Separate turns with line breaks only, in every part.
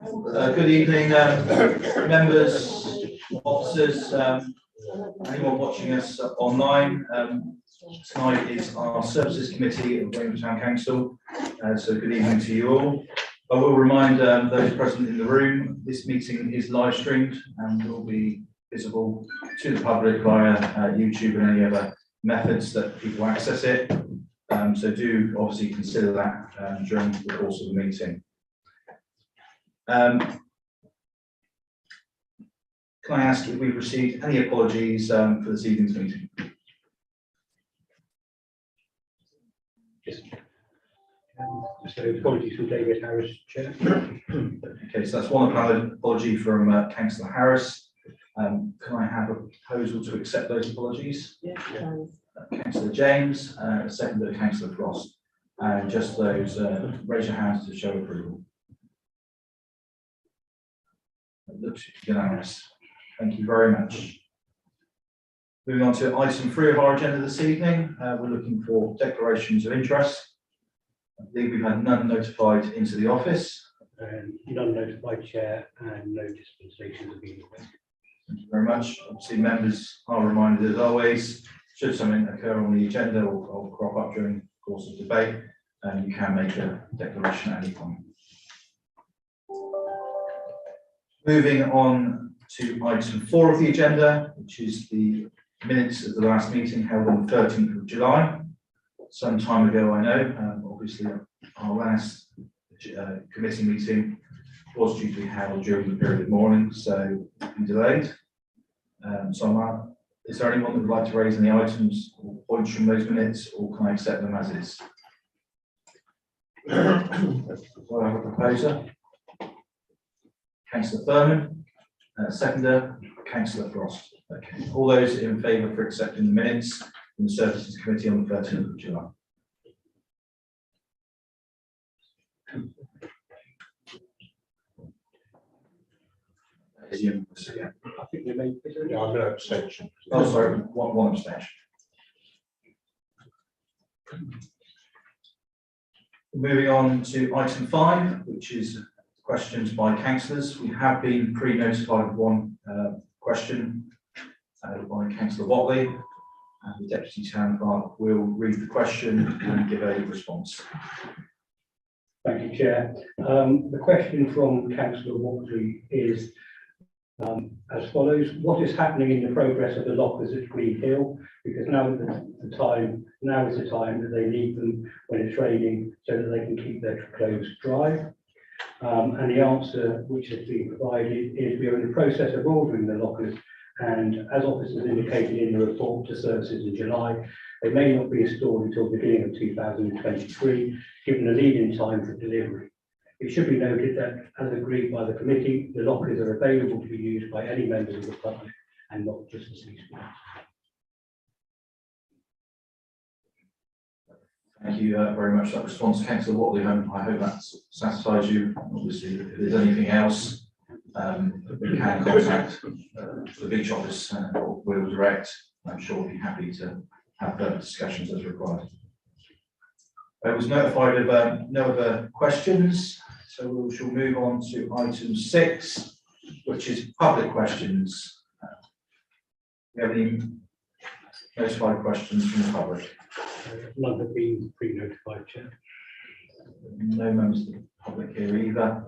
Good evening, members, officers, anyone watching us online. Tonight is our Services Committee of Greenhill Town Council, so good evening to you all. I will remind those present in the room, this meeting is live streamed and will be visible to the public via YouTube and any other methods that people access it. So do obviously consider that during the course of the meeting. Can I ask if we've received any apologies for this evening's meeting?
So apologies from David Harris, Chair.
Okay, so that's one apology from Councillor Harris. Can I have a proposal to accept those apologies?
Yes,
Councillor James, seconded Councillor Frost. And just those, raise your hands to show approval. It looks unanimous. Thank you very much. Moving on to item 3 of our agenda this evening, we're looking for declarations of interest. I believe we've had none notified into the office.
None notified, Chair, and no dispensations have been requested.
Thank you very much. Obviously, members are reminded as always, should something occur on the agenda or crop up during the course of debate, you can make a declaration at any point. Moving on to item 4 of the agenda, which is the minutes of the last meeting held on the 13th of July. Some time ago, I know, obviously our last committee meeting was due to be held during the period of mourning, so it's been delayed. Is there anyone that would like to raise any items or points from those minutes, or can I accept them as is? Do I have a proposer? Councillor Thurman, seconder, Councillor Frost. Okay, all those in favour for accepting the minutes from the Services Committee on the 13th of July.
I think they made it.
Yeah, I'm an abstention.
Oh, sorry, one abstention. Moving on to item 5, which is questions by councillors. We have been pre-notified of one question by Councillor Watley, and the Deputy Town Clerk will read the question and give a response.
Thank you, Chair. The question from Councillor Watley is as follows: what is happening in the progress of the lockers at Greenhill? Because now is the time that they need them when it's raining, so that they can keep their clothes dry. And the answer which has been provided is we are in the process of ordering the lockers, and as officers indicated in the report to services in July, they may not be installed until the beginning of 2023, given the lead-in time for delivery. It should be noted that, as agreed by the committee, the lockers are available to be used by any members of the public and not just the police.
Thank you very much for that response, Councillor Watley. I hope that satisfies you. Obviously, if there's anything else, we can contact the beach office or Will Direct. I'm sure we'll be happy to have further discussions as required. I was notified of no other questions, so we shall move on to item 6, which is public questions. Do we have any notified questions from the public?
None have been pre-notified, Chair.
No members of the public here either.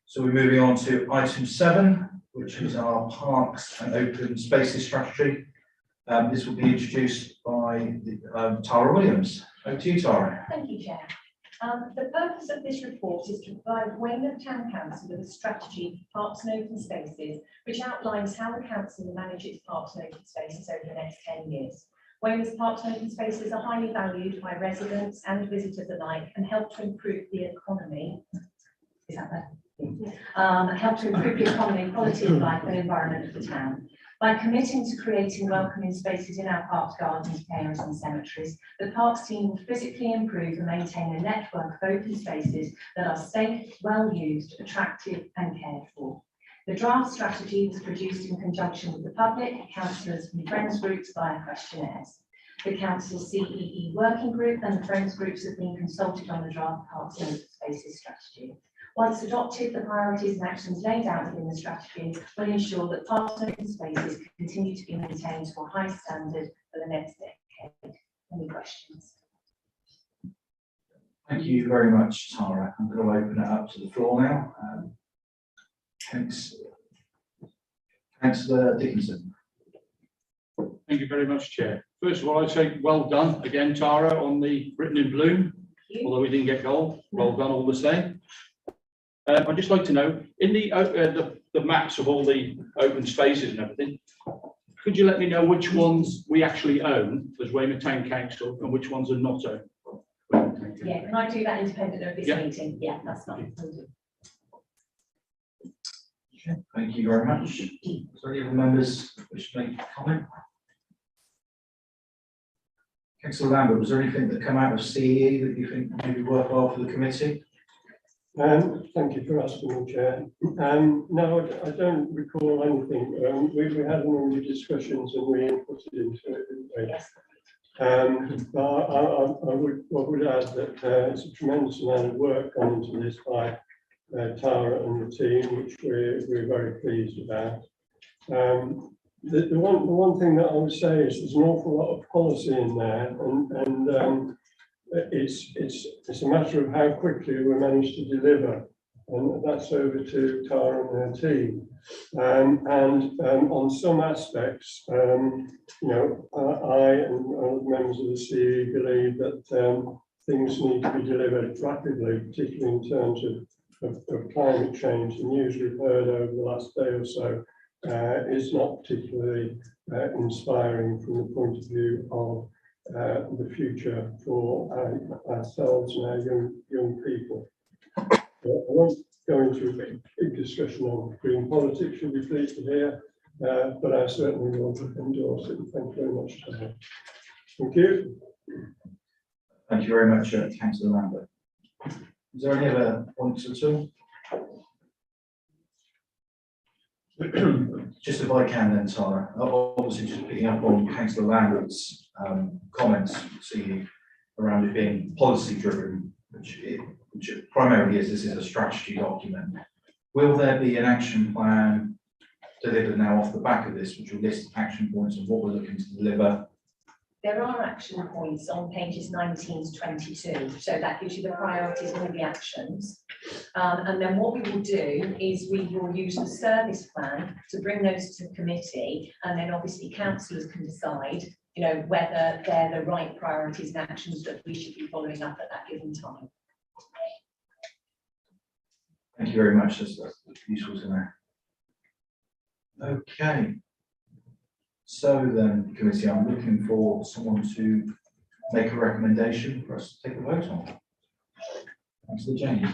So we're moving on to item 7, which is our parks and open spaces strategy. This will be introduced by Tara Williams. Over to you, Tara.
Thank you, Chair. The purpose of this report is to provide Weymouth Town Council with a strategy for parks and open spaces, which outlines how the council will manage its parks and open spaces over the next 10 years. Weymouth's parks and open spaces are highly valued by residents and visitors alike and help to improve the economy. Is that better? Help to improve the economy, quality of life and environment of the town. By committing to creating welcoming spaces in our parks, gardens, areas and cemeteries, the parks team will physically improve and maintain a network of open spaces that are safe, well used, attractive and cared for. The draft strategy was produced in conjunction with the public, councillors and friends groups via questionnaires. The Council's CEE working group and the Friends groups have been consulted on the draft Parks and Open Spaces strategy. Once adopted, the priorities and actions laid out within the strategy will ensure that parks and open spaces continue to be maintained to a high standard for the next decade. Any questions?
Thank you very much, Tara. I'm going to open it up to the floor now. Councillor Dickinson.
Thank you very much, Chair. First of all, I'd say well done again, Tara, on the written in bloom. Although we didn't get gold, well done all the same. I'd just like to know, in the maps of all the open spaces and everything, could you let me know which ones we actually own as Weymouth Town Council and which ones are not owned?
Yeah, can I do that independent of this meeting? Yeah, that's fine.
Okay, thank you very much. Is there any other members which make a comment? Councillor Lambert, was there anything that come out of CE that you think may be worthwhile for the committee?
Thank you for asking me, Chair. No, I don't recall anything. We had a number of discussions and we inputted into it, didn't we?
Yes.
But I would add that it's a tremendous amount of work gone into this by Tara and the team, which we're very pleased about. The one thing that I would say is there's an awful lot of policy in there, and it's a matter of how quickly we manage to deliver, and that's over to Tara and her team. On some aspects, you know, I and other members of the CE believe that things need to be delivered rapidly, particularly in terms of climate change. The news we've heard over the last day or so is not particularly inspiring from the point of view of the future for ourselves and our young people. I won't go into a big discussion on green politics, you'll be pleased to hear, but I certainly will endorse it. Thank you very much, Tara. Thank you.
Thank you very much, Councillor Lambert. Is there any other points at all? Just if I can then, Tara, obviously just picking up on Councillor Lambert's comments, see around it being policy driven, which it primarily is. This is a strategy document. Will there be an action plan delivered now off the back of this, which will list action points of what we're looking to deliver?
There are action points on pages 19 to 22, so that gives you the priorities and all the actions. And then what we will do is we will use the service plan to bring those to committee, and then obviously councillors can decide, you know, whether they're the right priorities and actions that we should be following up at that given time.
Thank you very much. That's useful to know. Okay. So then, committee, I'm looking for someone to make a recommendation for us to take a vote on. Councillor James.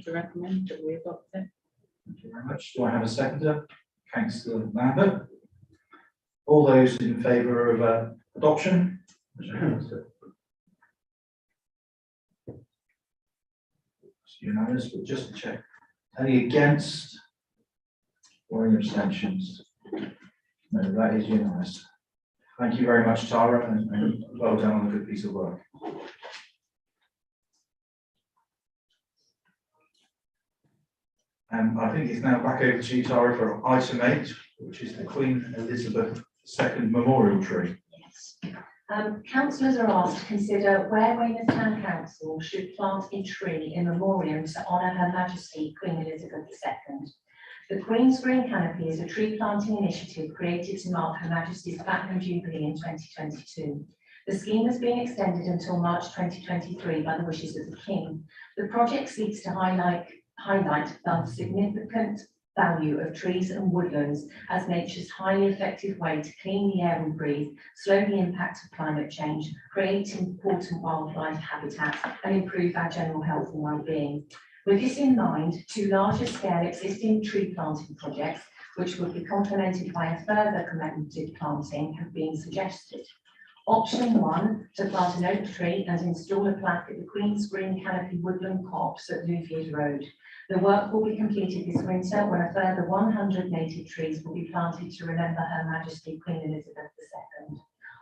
To recommend that we adopt it.
Thank you very much. Do I have a seconder? Councillor Lambert. All those in favour of adoption? It's unanimous, but just to check. Any against or any abstentions? No, that is unanimous. Thank you very much, Tara, and well done on a good piece of work. I think it's now back over to you, Tara, for item 8, which is the Queen Elizabeth II Memorial Tree.
Yes. Councillors are asked to consider where Weymouth Town Council should plant a tree in memoriam to honour Her Majesty Queen Elizabeth II. The Queen's Green Canopy is a tree planting initiative created to mark Her Majesty's Platinum Jubilee in 2022. The scheme has been extended until March 2023 by the wishes of the King. The project seeks to highlight the significant value of trees and woodlands as nature's highly effective way to clean the air we breathe, slow the impact of climate change, create important wildlife habitats, and improve our general health and well-being. With this in mind, 2 larger scale existing tree planting projects, which would be complemented by a further commemorative planting, have been suggested. Option 1, to plant an oak tree and install a plaque at the Queen's Green Canopy Woodland Copse at Louviers Road. The work will be completed this winter when a further 100 native trees will be planted to remember Her Majesty Queen Elizabeth II.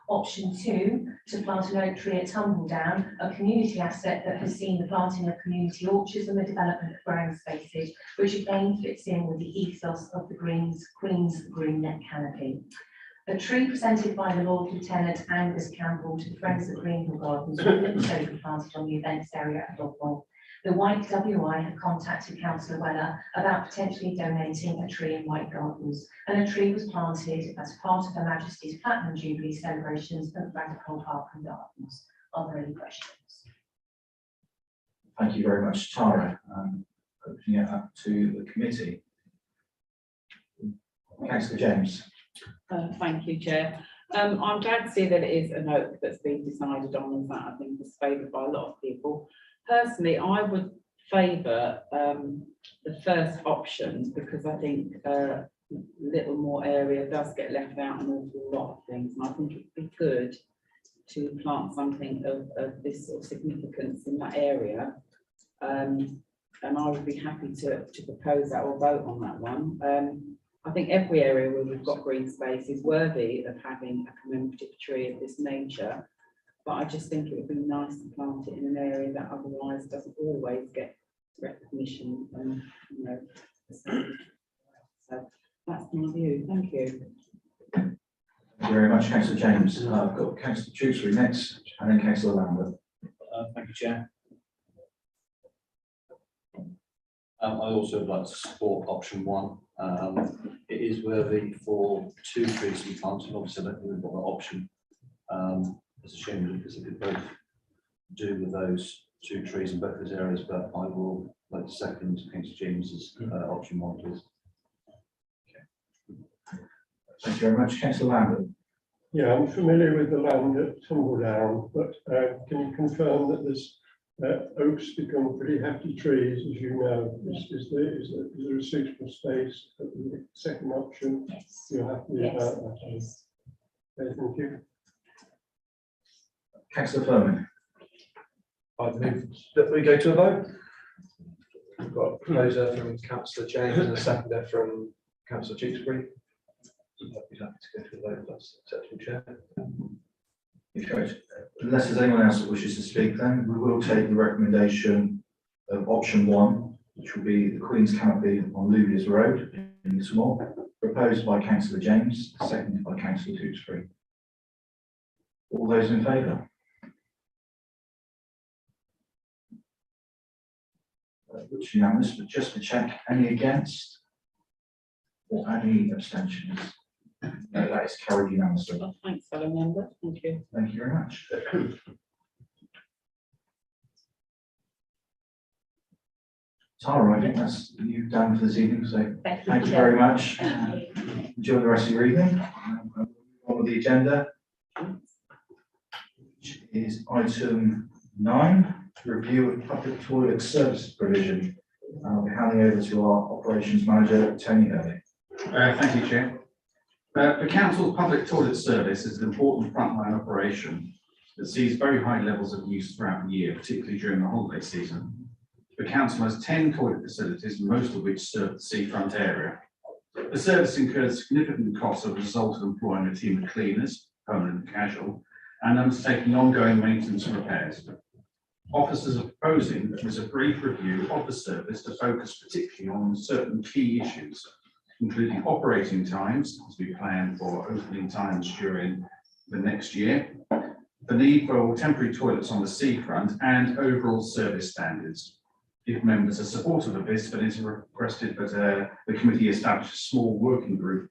Option 2, to plant an oak tree at Tumbledown, a community asset that has seen the planting of community orchards and the development of growing spaces, which again fits in with the ethos of the Queen's Green Net Canopy. A tree presented by the Lord Lieutenant Angus Campbell to the Friends of Greenhill Gardens will also be planted on the events area at Dogwell. The White WI have contacted Councillor Weller about potentially donating a tree in White Gardens, and a tree was planted as part of Her Majesty's Platinum Jubilee celebrations at Radical Park and Gardens. Are there any questions?
Thank you very much, Tara. Opening it up to the committee. Councillor James.
Thank you, Chair. I'm glad to see that it is an oak that's been decided on, as that I think is favoured by a lot of people. Personally, I would favour the first option because I think a little more area does get left out an awful lot of things, and I think it would be good to plant something of this sort of significance in that area. And I would be happy to propose that or vote on that one. I think every area where we've got green space is worthy of having a commemorative tree of this nature. But I just think it would be nice to plant it in an area that otherwise doesn't always get recognition and, you know, so that's my view. Thank you.
Thank you very much, Councillor James. I've got Councillor Tewkesbury next, and then Councillor Lambert.
Thank you, Chair. I also would like to support option 1. It is worthy for 2 trees to be planted. Obviously, I don't think we've got that option. It's a shame because it could both do with those 2 trees in both those areas, but I will like to second Councillor James's option 1, please.
Thank you very much, Councillor Lambert.
Yeah, I'm familiar with the land at Tumbledown, but can you confirm that there's oaks become pretty hefty trees, as you know? Is there a suitable space at the second option?
Yes.
You're happy
Yes.
about that?
Yes.
Okay, thank you.
Councillor Furman.
I'd move that we go to a vote. We've got a proposer from Councillor James and a seconder from Councillor Tewkesbury. I'd be happy to go to a vote if that's acceptable, Chair.
Okay. Unless there's anyone else that wishes to speak, then we will take the recommendation of option 1, which will be the Queen's Canopy on Luvias Road in Lismore, proposed by Councillor James, seconded by Councillor Tewkesbury. All those in favour? Which is unanimous, but just to check, any against or any abstentions? No, that is carried unanimously.
Well, thanks, fellow member. Thank you.
Thank you very much. Tara, I think that's you done for this evening, so thank you very much. Enjoy the rest of your evening. On with the agenda, which is item 9, review of public toilet service provision. I'll be handing over to our operations manager, Tony Hurley.
Thank you, Chair. The Council's public toilet service is an important frontline operation that sees very high levels of use throughout the year, particularly during the holiday season. The Council has 10 toilet facilities, most of which serve the seafront area. The service incurs significant costs as a result of employing a team of cleaners, permanent and casual, and undertaking ongoing maintenance and repairs. Officers are proposing that there's a brief review of the service to focus particularly on certain key issues, including operating times, as we plan for opening times during the next year, the need for temporary toilets on the seafront, and overall service standards. If members are supportive of this, but it's requested that the committee establish a small working group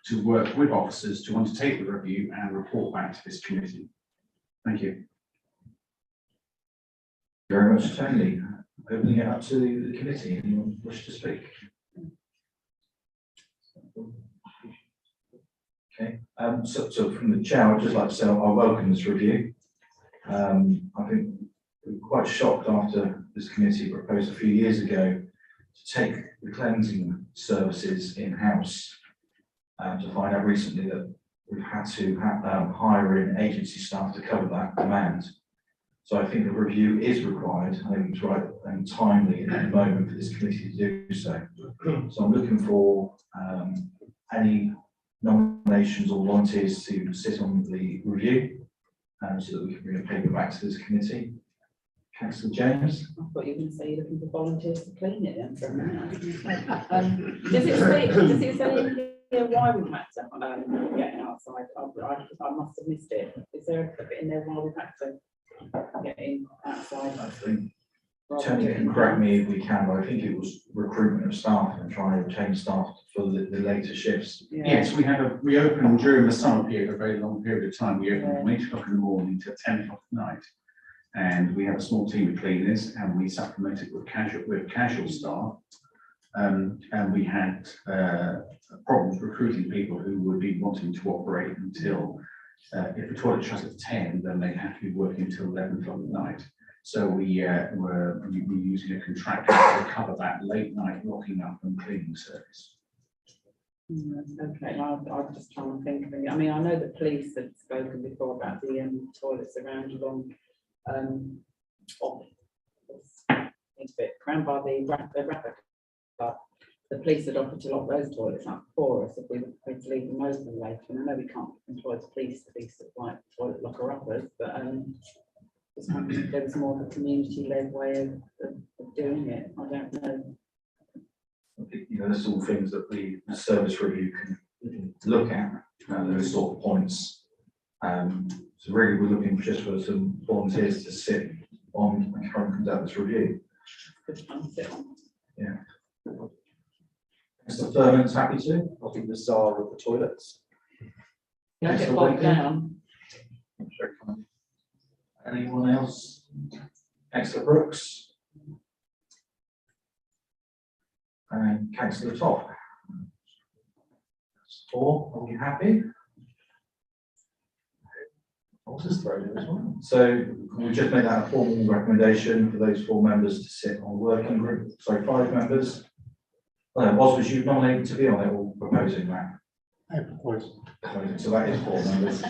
to work with officers to undertake the review and report back to this committee. Thank you.
Very much, Tony. Opening it up to the committee. Anyone wish to speak? Okay. So from the chair, I'd just like to say I welcome this review. I think we were quite shocked after this committee proposed a few years ago to take the cleansing services in-house, to find out recently that we've had to hire in agency staff to cover that demand. So I think a review is required. I think it's right and timely at the moment for this committee to do so. So I'm looking for any nominations or volunteers to sit on the review, so that we can bring a paper back to this committee. Councillor James.
I thought you were going to say you're looking for volunteers to clean it then for a minute. Does it say in here why we've had to get outside? I must have missed it. Is there a bit in there why we've had to get in outside?
I think, Tony can correct me if we can, but I think it was recruitment of staff and trying to obtain staff for the later shifts.
Yeah.
Yes, we opened during the summer period, a very long period of time. We opened from 8 o'clock in the morning to 10 o'clock at night. And we have a small team of cleaners, and we supplemented with casual staff. And we had problems recruiting people who would be wanting to operate until, if the toilet shut at 10, then they have to be working until 11 o'clock at night. So we were using a contractor to cover that late night locking up and cleaning service.
Okay, I'm just trying to think of it. I mean, I know the police had spoken before about the toilets around along around by the rapid. The police had offered to lock those toilets up for us if we were going to leave them open later. And I know we can't employ the police to be like toilet locker uppers, but just wondering if there was more of a community-led way of doing it. I don't know.
I think, there's all things that the service review can look at, those sort of points. So really, we're looking just for some volunteers to sit on and conduct this review.
Good time to sit on.
Yeah. Mr. Thurman's happy to.
I'll be the czar of the toilets.
Yeah, get
Councillor
bogged
Wakefield.
down.
Anyone else? Councillor Brooks. And Councillor Todd. That's 4. Are you happy? I'll just throw it as well. So we just made that a formal recommendation for those 4 members to sit on working group. Sorry, 5 members. Was you nominated to be on it or proposing that?
I propose.
So that is 4 members. Do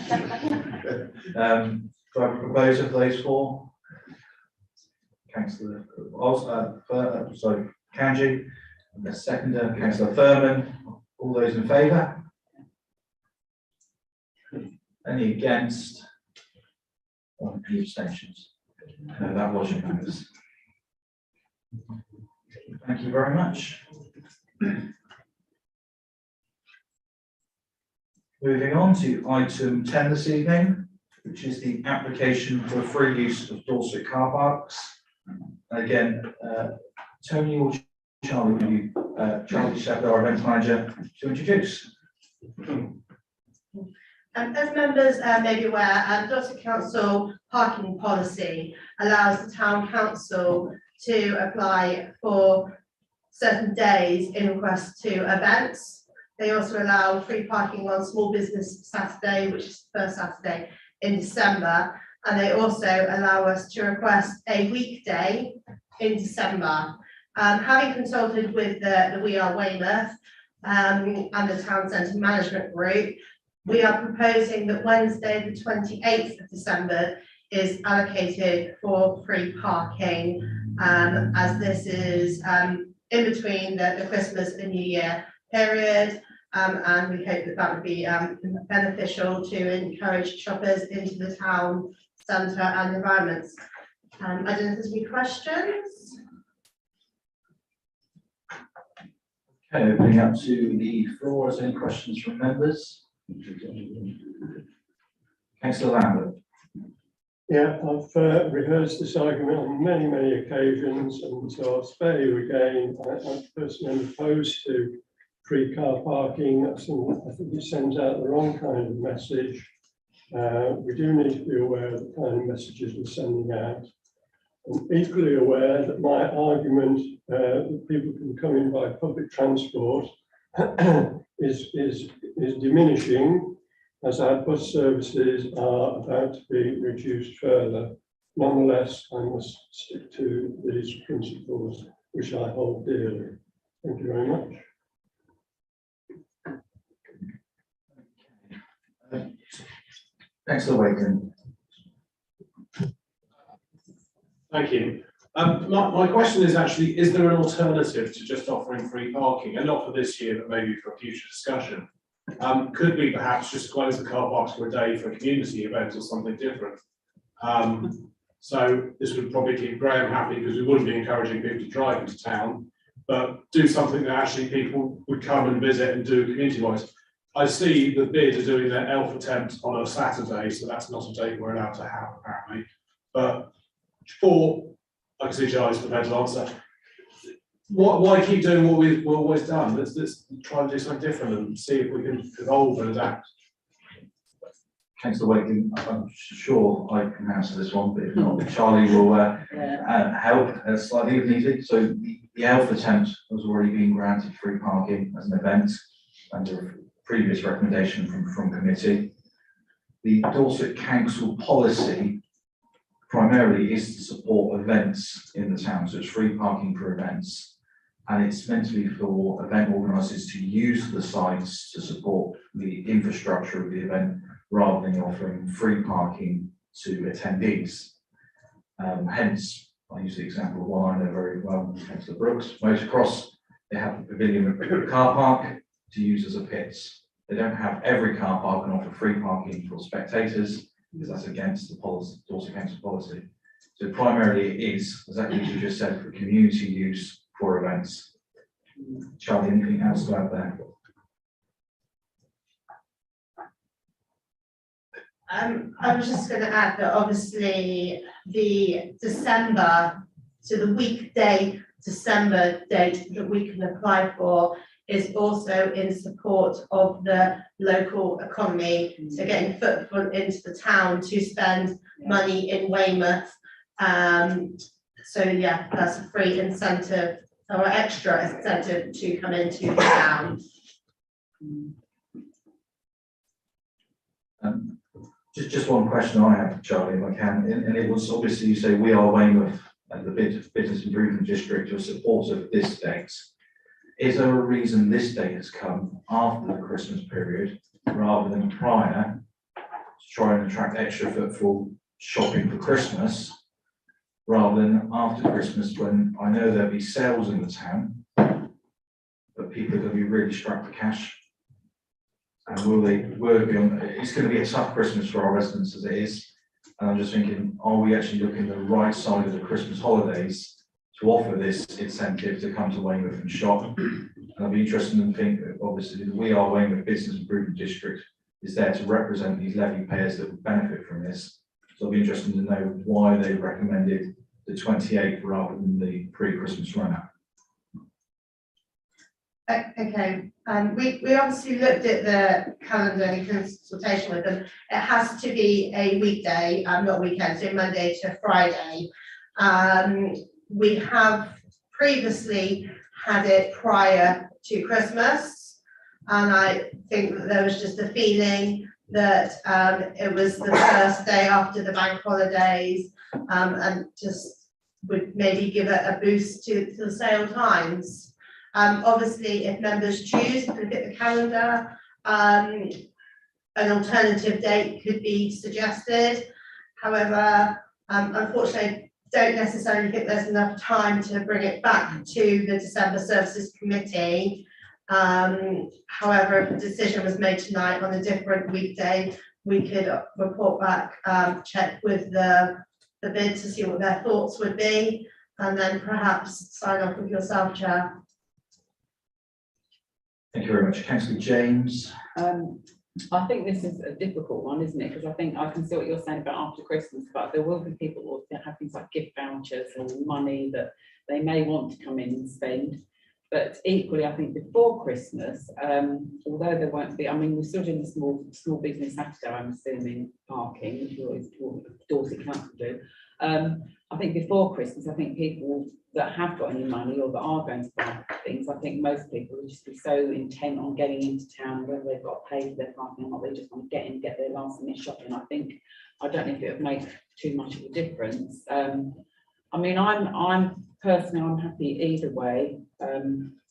I have a proposer for those 4? Councillor Kanji, and the seconder, Councillor Thurman. All those in favour? Any against? Or any abstentions? No, that was unanimous. Thank you very much. Moving on to item 10 this evening, which is the application for free use of Dorset car parks. Again, Tony or Charlie, Charlie Shepherd, our events manager, to introduce.
As members may be aware, Dorset Council parking policy allows the Town Council to apply for certain days in request to events. They also allow free parking on Small Business Saturday, which is the first Saturday in December. And they also allow us to request a weekday in December. Having consulted with the We Are Weymouth and the Town Centre Management Group, we are proposing that Wednesday, the 28th of December is allocated for free parking, as this is in between the Christmas and New Year period, and we hope that that would be beneficial to encourage shoppers into the town centre and environments. I don't know if there's any questions.
Okay, opening up to the floor. Is there any questions from members? Councillor Lambert.
Yeah, I've rehearsed this argument on many, many occasions, and so I'll spare you again. I'm personally opposed to free car parking. I think it sends out the wrong kind of message. We do need to be aware of the kind of messages we're sending out. I'm equally aware that my argument that people can come in by public transport is diminishing, as our bus services are about to be reduced further. Nonetheless, I must stick to these principles, which I hold dearly. Thank you very much.
Councillor Wakefield.
Thank you. My question is actually, is there an alternative to just offering free parking, and not for this year, but maybe for a future discussion? could we perhaps just close the car parks for a day for a community event or something different? So this would probably keep Graham happy because we wouldn't be encouraging people to drive into town, but do something that actually people would come and visit and do community-wise. I see the BID are doing their elf attempt on a Saturday, so that's not a date we're allowed to have apparently. But I can see Charlie's prepared to answer. Why keep doing what we've always done? Let's try and do something different and see if we can evolve and adapt.
Councillor Wakeling, I'm sure I can answer this one, but if not, Charlie will help slightly if needed. So the elf attempt has already been granted free parking as an event under previous recommendation from committee. The Dorset Council policy primarily is to support events in the town, so it's free parking for events, and it's meant to be for event organisers to use the sites to support the infrastructure of the event rather than offering free parking to attendees. Hence, I use the example of one I know very well, Councillor Brooks, Motocross. They have the pavilion car park to use as a pits. They don't have every car park and offer free parking for spectators because that's against the policy, Dorset Council policy. So primarily it is, exactly as you just said, for community use for events. Charlie, anything else to add there?
I was just going to add that obviously the December, so the weekday December date that we can apply for is also in support of the local economy, so getting footfall into the town to spend money in Weymouth. So yeah, that's a free incentive or extra incentive to come into the town.
Just one question I have, Charlie, if I can, and it was obviously you say we are Weymouth and the Business Improvement District are supportive of this date. Is there a reason this date has come after the Christmas period rather than prior to try and attract extra footfall shopping for Christmas, rather than after Christmas when I know there'll be sales in the town, but people are going to be really strapped for cash? And will they work on, it's going to be a tough Christmas for our residents as it is. And I'm just thinking, are we actually looking at the right side of the Christmas holidays to offer this incentive to come to Weymouth and shop? And I'd be interested in thinking, obviously, we are Weymouth Business Improvement District is there to represent these levy payers that would benefit from this. So I'd be interested to know why they recommended the 28th rather than the pre-Christmas run-up.
Okay, we obviously looked at the calendar in consultation with them. It has to be a weekday, not weekend, so Monday to Friday. We have previously had it prior to Christmas, and I think that there was just a feeling that it was the first day after the bank holidays, and just would maybe give it a boost to the sale times. Obviously, if members choose to look at the calendar, an alternative date could be suggested. However, unfortunately, I don't necessarily think there's enough time to bring it back to the December Services Committee. However, if a decision was made tonight on a different weekday, we could report back, check with the BID to see what their thoughts would be, and then perhaps sign off with yourself, Chair.
Thank you very much. Councillor James.
I think this is a difficult one, isn't it? Because I think I can see what you're saying about after Christmas, but there will be people that have things like gift vouchers and money that they may want to come in and spend. But equally, I think before Christmas, although there won't be, I mean, we're still doing the small business Saturday, I'm assuming, parking, which we always Dorset Council do. I think before Christmas, I think people that have got any money or that are going to buy things, I think most people will just be so intent on getting into town, whether they've got to pay for their parking or not, they just want to get in, get their last minute shopping. I don't know if it would make too much of a difference. I mean, I'm personally, I'm happy either way.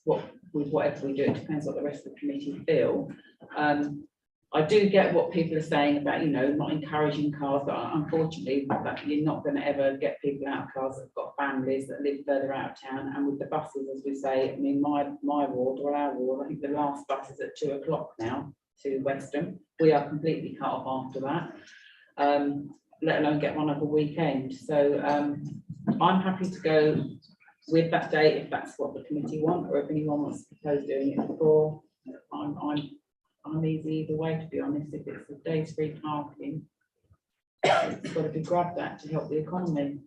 With whatever we do, it depends what the rest of the committee feel. I do get what people are saying about, you know, not encouraging cars, but unfortunately, that you're not going to ever get people out of cars that've got families that live further out of town. And with the buses, as we say, I mean, my ward or our ward, I think the last bus is at 2 o'clock now. to Westham. We are completely cut off after that, let alone get one other weekend. So I'm happy to go with that date if that's what the committee want, or if anyone wants to propose doing it before. I'm easy either way, to be honest. If it's a day's free parking, it's got to be grabbed at to help the economy.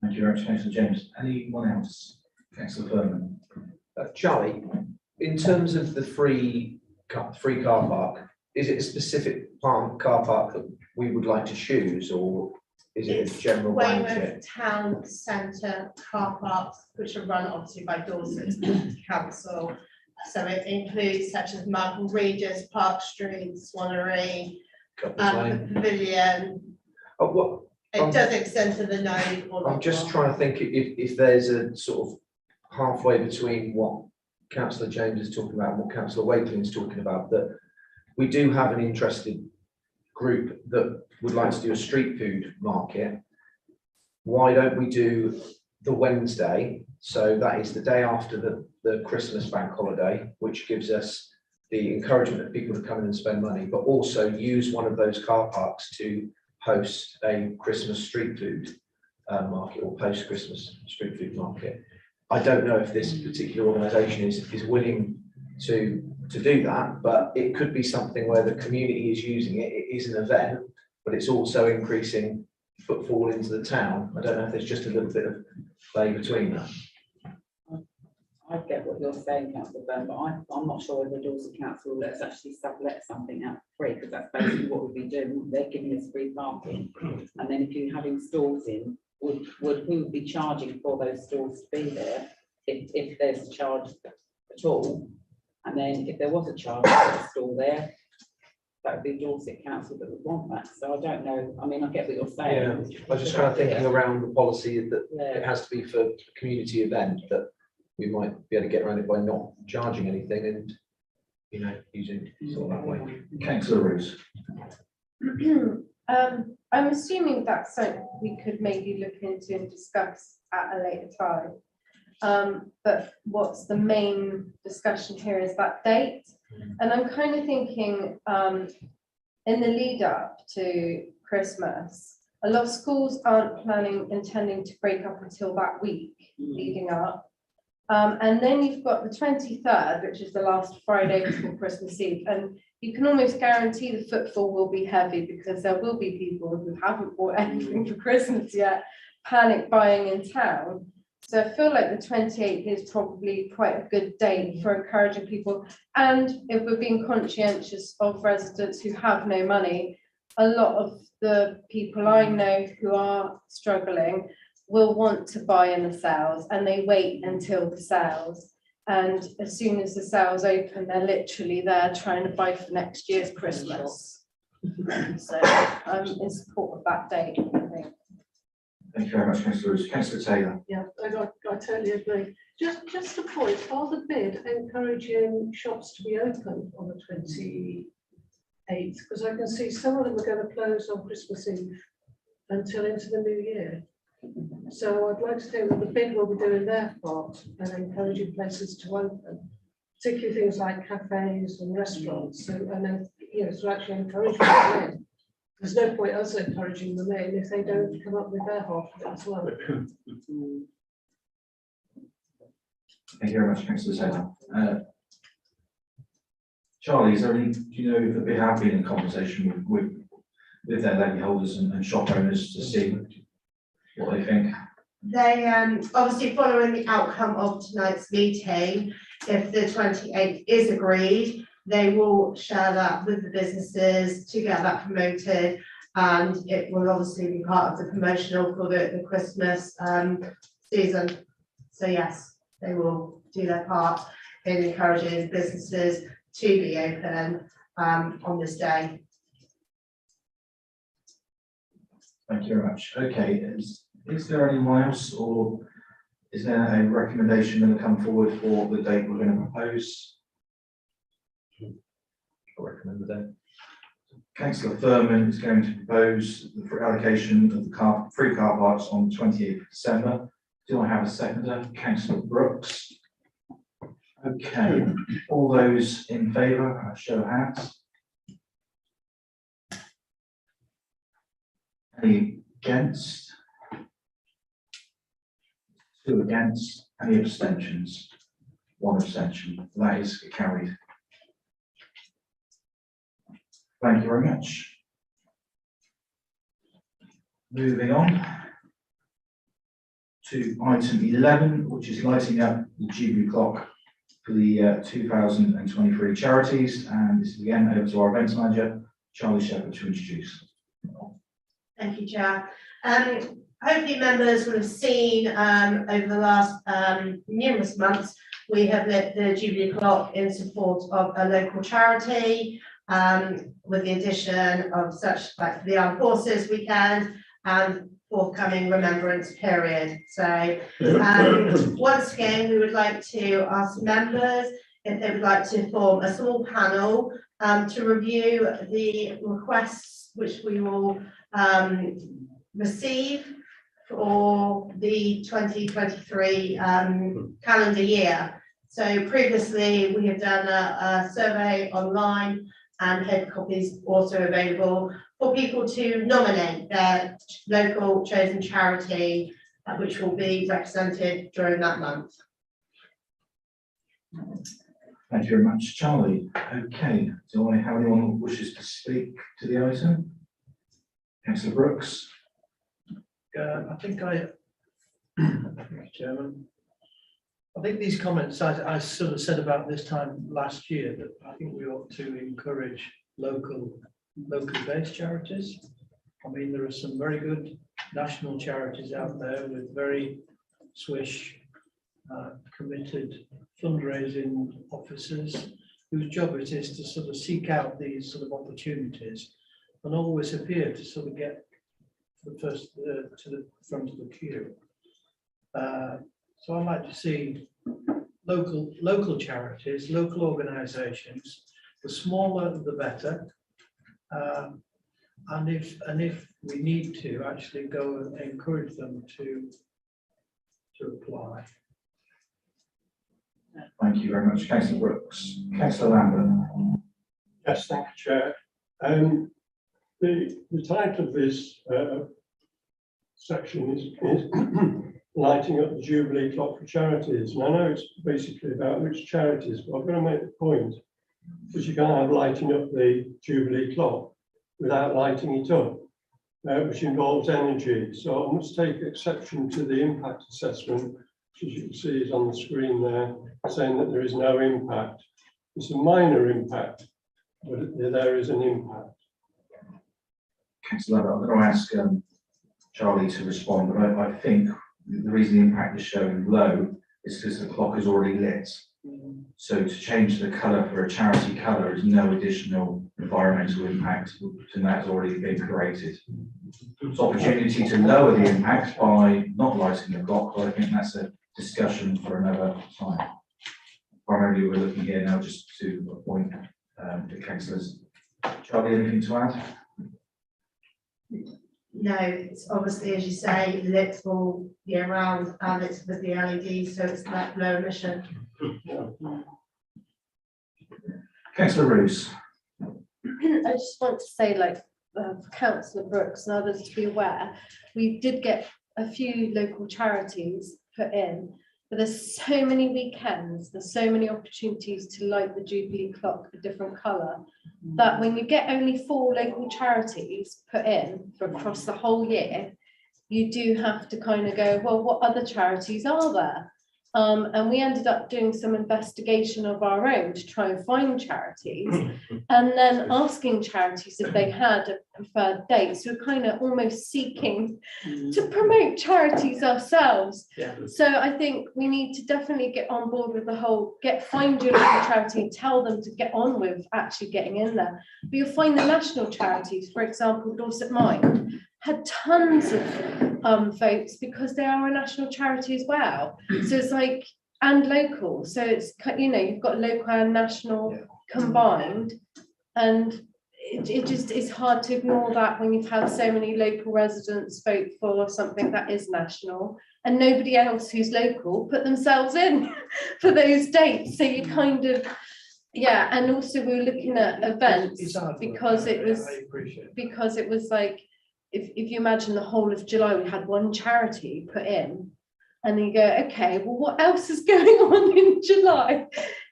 Thank you very much, Councillor James. Anyone else? Councillor Furman.
Charlie, in terms of the free car park, is it a specific car park that we would like to choose, or is it a general blanket?
Weymouth Town Centre car parks, which are run obviously by Dorset Council. So it includes such as Markham Regis, Park Street, Swannery, the Pavilion. It does extend to the node.
I'm just trying to think if there's a sort of halfway between what Councillor James is talking about and what Councillor Wakeling is talking about, that we do have an interested group that would like to do a street food market. Why don't we do the Wednesday? So that is the day after the Christmas bank holiday, which gives us the encouragement of people to come in and spend money, but also use one of those car parks to host a Christmas street food market, or post-Christmas street food market. I don't know if this particular organisation is willing to do that, but it could be something where the community is using it. It is an event, but it's also increasing footfall into the town. I don't know if there's just a little bit of play between that.
I get what you're saying, Councillor Byrne, but I'm not sure whether Dorset Council will let us actually sublet something out free, because that's basically what we'd be doing. They're giving us free parking, and then if you're having stalls in, who would be charging for those stalls to be there, if there's a charge at all? And then if there was a charge for a stall there, that would be Dorset Council that would want that. So I don't know. I mean, I get what you're saying.
Yeah, I was just kind of thinking around the policy that it has to be for a community event, that we might be able to get around it by not charging anything and, you know, using sort of that way.
Councillor Roos.
I'm assuming that's something we could maybe look into and discuss at a later time. But what's the main discussion here is that date. And I'm kind of thinking in the lead up to Christmas, a lot of schools aren't intending to break up until that week leading up. And then you've got the 23rd, which is the last Friday before Christmas Eve. And you can almost guarantee the footfall will be heavy, because there will be people who haven't bought anything for Christmas yet, panic buying in town. So I feel like the 28th is probably quite a good date for encouraging people. And if we're being conscientious of residents who have no money, a lot of the people I know who are struggling will want to buy in the sales, and they wait until the sales. And as soon as the sales open, they're literally there trying to buy for next year's Christmas. So I'm in support of that date, I think.
Thank you very much, Councillor Roos. Councillor Taylor.
Yeah, I totally agree. Just a point, are the bid encouraging shops to be open on the 28th? Because I can see some of them are going to close on Christmas Eve until into the new year. So I'd like to think that the bid will be doing their part and encouraging places to open, particularly things like cafes and restaurants. So, and then, you know, to actually encourage people in. There's no point us encouraging them in if they don't come up with their half of it as well.
Thank you very much, Councillor Taylor. Charlie, is there any, do you know if they have been in conversation with their levy holders and shop owners to see what they think?
They obviously, following the outcome of tonight's meeting, if the 28th is agreed, they will share that with the businesses to get that promoted, and it will obviously be part of the promotional for the Christmas season. So yes, they will do their part in encouraging businesses to be open on this day.
Thank you very much. Okay, is there anyone else, or is there a recommendation going to come forward for the date we're going to propose?
I recommend the date.
Councillor Furman is going to propose the allocation of the free car parks on 28th of December. Do I have a seconder? Councillor Brooks. Okay, all those in favour, show of hands. Any against? 2 against, any abstentions? 1 abstention, that is carried. Thank you very much. Moving on to item 11, which is lighting up the Jubilee clock for the 2023 charities, and this is again over to our events manager, Charlie Shepherd, to introduce.
Thank you, Chair. Hopefully members will have seen over the last numerous months, we have lit the Jubilee clock in support of a local charity, with the addition of such like the Armed Forces weekend and forthcoming remembrance period. So once again, we would like to ask members if they would like to form a small panel to review the requests which we will receive for the 2023 calendar year. So previously we have done a survey online, and paper copies also available for people to nominate their local chosen charity, which will be represented during that month.
Thank you very much, Charlie. Okay, do I have anyone who wishes to speak to the item? Councillor Brooks.
I think Chairman, I think these comments I sort of said about this time last year, that I think we ought to encourage local based charities. I mean, there are some very good national charities out there with very swish, committed fundraising officers whose job it is to sort of seek out these sort of opportunities and always appear to sort of get the first to the front of the queue. So I'd like to see local charities, local organisations. The smaller, the better. And if we need to actually go and encourage them to apply.
Thank you very much, Councillor Brooks. Councillor Lambert.
Yes, thank you, Chair. The title of this section is lighting up the Jubilee clock for charities. And I know it's basically about which charities, but I'm going to make the point that you can't have lighting up the Jubilee clock without lighting it up, which involves energy. So I must take exception to the impact assessment, which as you can see is on the screen there, saying that there is no impact. It's a minor impact, but there is an impact.
Councillor Lambert, I'm going to ask Charlie to respond, but I think the reason the impact is showing low is because the clock is already lit. So to change the colour for a charity colour is no additional environmental impact, and that's already been created. It's opportunity to lower the impact by not lighting the clock, but I think that's a discussion for another time. Primarily, we're looking here now just to appoint the councillors. Charlie, anything to add?
No, it's obviously, as you say, lit all year round, and it's with the LED, so it's like low emission.
Councillor Roos.
I just want to say, like, for Councillor Brooks and others to be aware, we did get a few local charities put in, but there's so many weekends, there's so many opportunities to light the Jubilee clock a different colour, that when you get only 4 local charities put in for across the whole year, you do have to kind of go, well, what other charities are there? And we ended up doing some investigation of our own to try and find charities, and then asking charities if they had a preferred date. So we're kind of almost seeking to promote charities ourselves.
Yeah.
So I think we need to definitely get on board with the whole find your local charity and tell them to get on with actually getting in there. But you'll find the national charities, for example, Dorset Mind, had tons of votes because they are a national charity as well. So it's like, and local. So it's, you know, you've got local and national combined, and it just is hard to ignore that when you've had so many local residents vote for something that is national and nobody else who's local put themselves in for those dates. So you kind of, yeah, and also we were looking at events because it was like, if you imagine the whole of July, we had one charity put in, and you go, okay, well, what else is going on in July?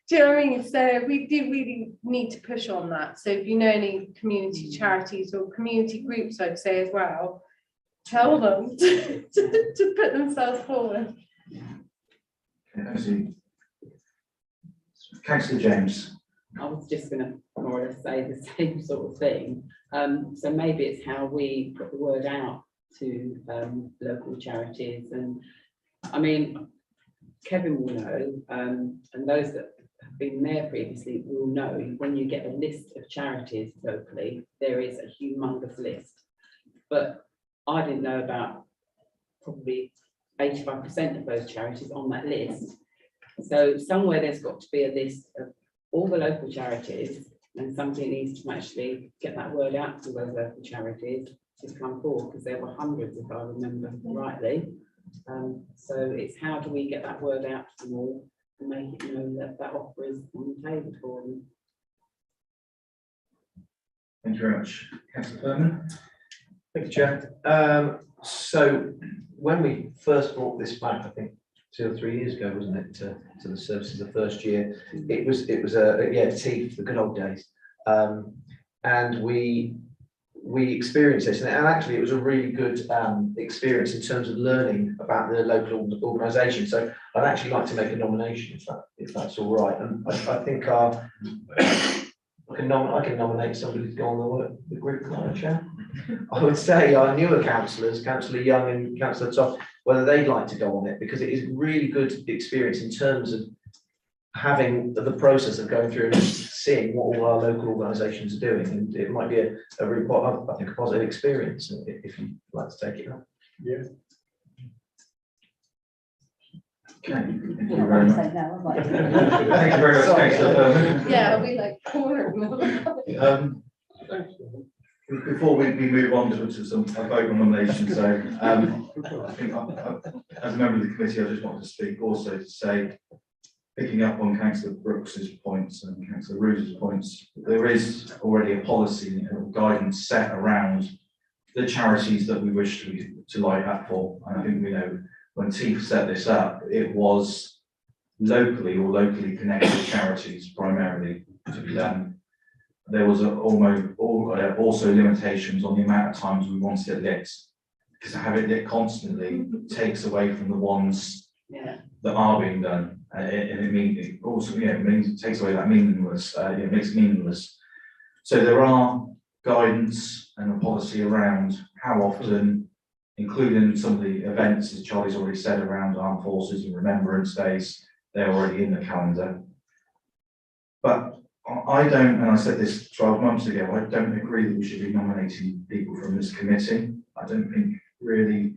Do you know what I mean? So we do really need to push on that. So if you know any community charities or community groups, I'd say as well, tell them to put themselves forward.
Councillor James.
I was just going to more or less say the same sort of thing. So maybe it's how we put the word out to local charities. And I mean, Kevin will know, and those that have been there previously will know, when you get a list of charities locally, there is a humongous list. But I didn't know about probably 85% of those charities on that list. So somewhere there's got to be a list of all the local charities, and somebody needs to actually get that word out to those local charities to come forward, because there were hundreds, if I remember rightly. So it's how do we get that word out to them all and make it known that that offer is on the table for them.
Thank you very much. Councillor Furman.
Thank you, Chair. So when we first brought this back, I think 2 or 3 years ago, wasn't it, to the services the first year, it was tea for the good old days, and we experienced this, and actually it was a really good experience in terms of learning about the local organisation. So I'd actually like to make a nomination, if that's all right, and I think I can nominate somebody to go on the group chair. I would say our newer councillors, Councillor Young and Councillor Toft, whether they'd like to go on it, because it is really good experience in terms of having the process of going through and seeing what all our local organisations are doing, and it might be a really, I think, a positive experience if you'd like to take it up.
Yeah.
Okay, thank you very much. Thank you very much, Councillor Furman.
Yeah, I'll be like corner.
Before we move on to some vote on nominations, so I think as a member of the committee, I just wanted to speak also to say, picking up on Councillor Brooks's points and Councillor Roos's points, there is already a policy and guidance set around the charities that we wish to light up for. And I think we know when TIF set this up, it was locally or locally connected charities primarily to be done. There was also limitations on the amount of times we wanted it lit, because to have it lit constantly takes away from the ones that are being done, and it means it takes away that meaningless. It makes it meaningless. So there are guidance and a policy around how often, including some of the events, as Charlie's already said, around armed forces and remembrance days. They're already in the calendar. But I don't, and I said this 12 months ago, I don't agree that we should be nominating people from this committee. I don't think really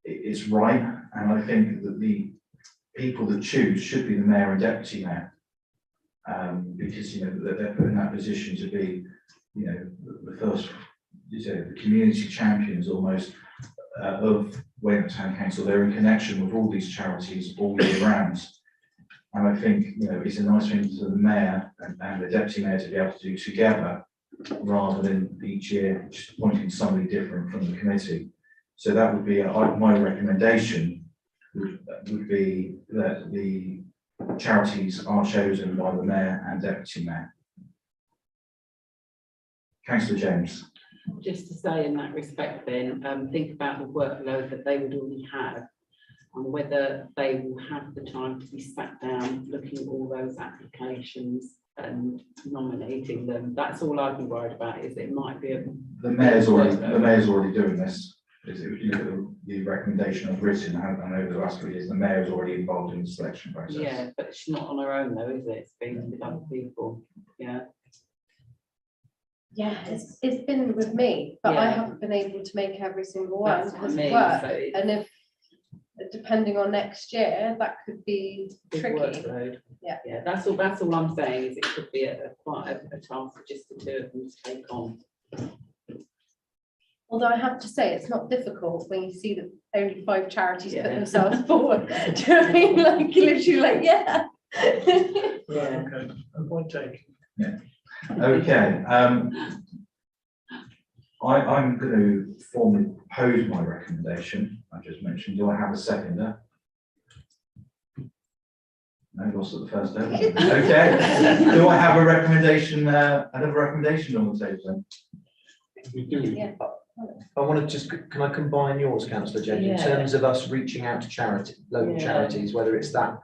it's right, and I think that the people that choose should be the mayor and deputy mayor, because they're put in that position to be, the first, the community champions almost of Weymouth Town Council. They're in connection with all these charities all year round. And I think, it's a nice thing for the mayor and the deputy mayor to be able to do together, rather than each year just appointing somebody different from the committee. So that would be my recommendation would be that the charities are chosen by the mayor and deputy mayor. Councillor James.
Just to say in that respect then, think about the workload that they would already have, and whether they will have the time to be sat down looking at all those applications and nominating them. That's all I'd be worried about, is it might be
the mayor's already doing this. If you look at the recommendation I've written, and over the last 3 years, the mayor is already involved in the selection process.
Yeah, but she's not on her own though, is it? It's been with other people. Yeah.
Yeah, it's been with me, but I haven't been able to make every single one
That's what
because
I mean,
of work.
so
And if, depending on next year, that could be
big
tricky.
workload. Yeah, that's all I'm saying, is it could be quite a task for just the two of them to take on.
Although I have to say, it's not difficult when you see that only 5 charities put themselves forward. Do you know what I mean? Like, literally, like, yeah.
Yeah.
Okay, and point taken.
Yeah. Okay. I'm going to formally propose my recommendation. I just mentioned. Do I have a seconder? No, lost at the first day. Okay. Do I have a recommendation? Another recommendation on the table?
We do.
Yeah.
I want to just, can I combine yours, councillor James, in
Yeah.
terms of us reaching out to local
Yeah.
charities, whether it's that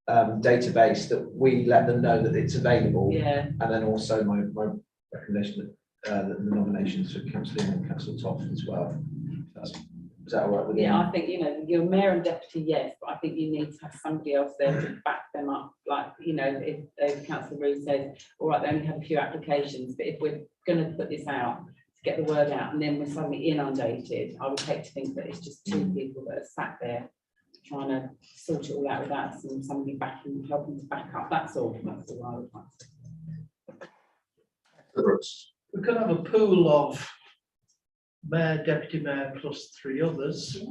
database that we let them know that it's available,
Yeah,
and then also my recommendation that the nominations for councillor and councillor Toff as well. Is that all right with you?
yeah, I think, your mayor and deputy, yes, but I think you need to have somebody else there to back them up. Like, if Councillor Reid says, all right, they only have a few applications, but if we're going to put this out, to get the word out, and then we're suddenly inundated, I would hate to think that it's just 2 people that are sat there trying to sort it all out without somebody backing, helping to back up. That's all I would like to say.
We could have a pool of mayor, deputy mayor plus 3 others,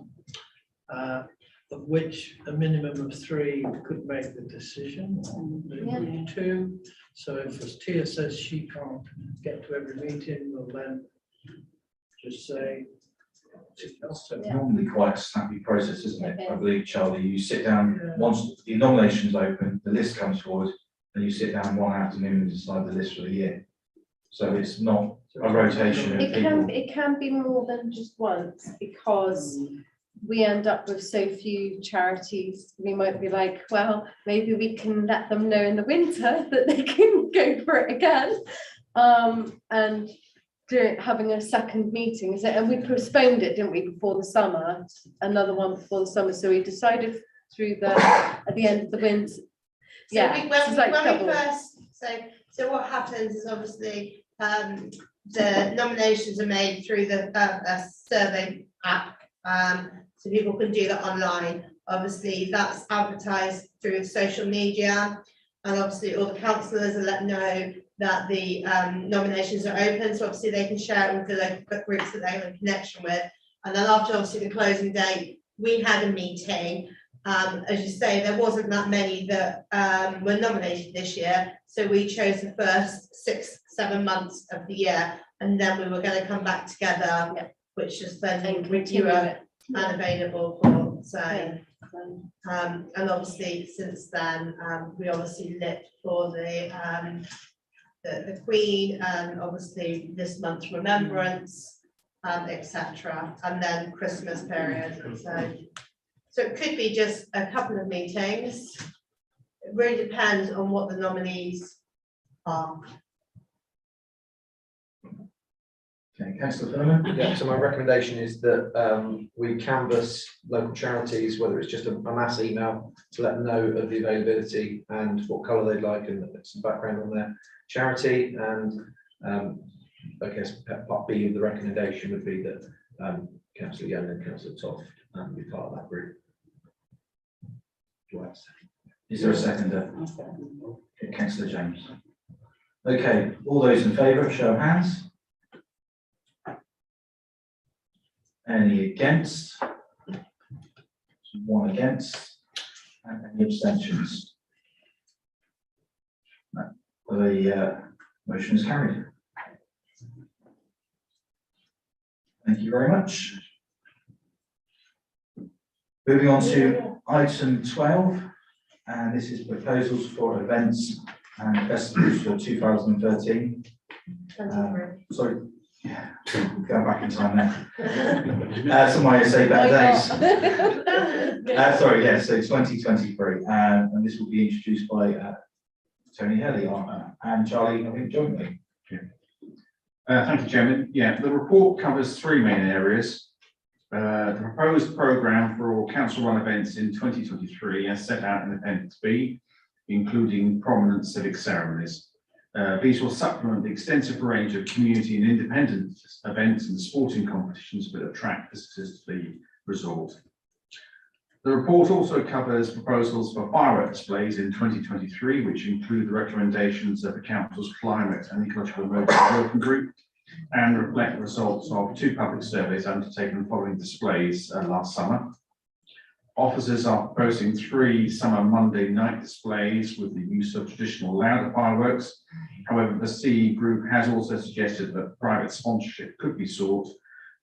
of which a minimum of 3 could make the decision, maybe 2. So if, as Tia says, she can't get to every meeting, we'll then just say.
It's normally quite a snappy process, isn't it? I believe, Charlie, you sit down, once the nomination's open, the list comes forward, and you sit down one afternoon and decide the list for the year. So it's not a rotation of people.
It can be more than just once, because we end up with so few charities. We might be like, well, maybe we can let them know in the winter that they can go for it again. And having a second meeting, is it? And we postponed it, didn't we, before the summer? Another one before the summer. So we decided at the end of the winter.
So
Yeah,
when
double.
we first, so what happens is obviously the nominations are made through the survey app, so people can do that online. Obviously, that's advertised through social media, and obviously all the councillors will let know that the nominations are open, so obviously they can share it with the local groups that they have a connection with. And then after obviously the closing date, we had a meeting. As you say, there wasn't that many that were nominated this year, so we chose the first 6-7 months of the year, and then we were going to come back together, which is then you were unavailable for. So and obviously since then we obviously lit for the Queen, and obviously this month's remembrance, etc., and then Christmas period. So it could be just a couple of meetings. It really depends on what the nominees are.
Okay, Councillor Furman.
Yeah, so my recommendation is that we canvass local charities, whether it's just a mass email to let them know of the availability and what colour they'd like, and some background on their charity. And I guess part B of the recommendation would be that Councillor Young and Councillor Toff be part of that group.
Is there a seconder? Okay, Councillor James. Okay, all those in favour, show of hands. Any against? 1 against. And any abstentions? No. The motion is carried. Thank you very much. Moving on to item 12, and this is proposals for events and festivals for 2013. Sorry, yeah, going back in time now. Somebody say better days. Sorry, yeah, so 2023, and this will be introduced by Tony Helly and Charlie, I think, jointly.
Thank you, Chairman. Yeah, the report covers 3 main areas. The proposed programme for all council-run events in 2023 as set out in Appendix B, including prominent civic ceremonies. These will supplement the extensive range of community and independent events and sporting competitions that attract visitors to the resort. The report also covers proposals for firework displays in 2023, which include the recommendations of the Council's Climate and Ecological Emergency Working Group and reflect the results of 2 public surveys undertaken following displays last summer. Officers are proposing 3 summer Monday night displays with the use of traditional louder fireworks. However, the CE group has also suggested that private sponsorship could be sought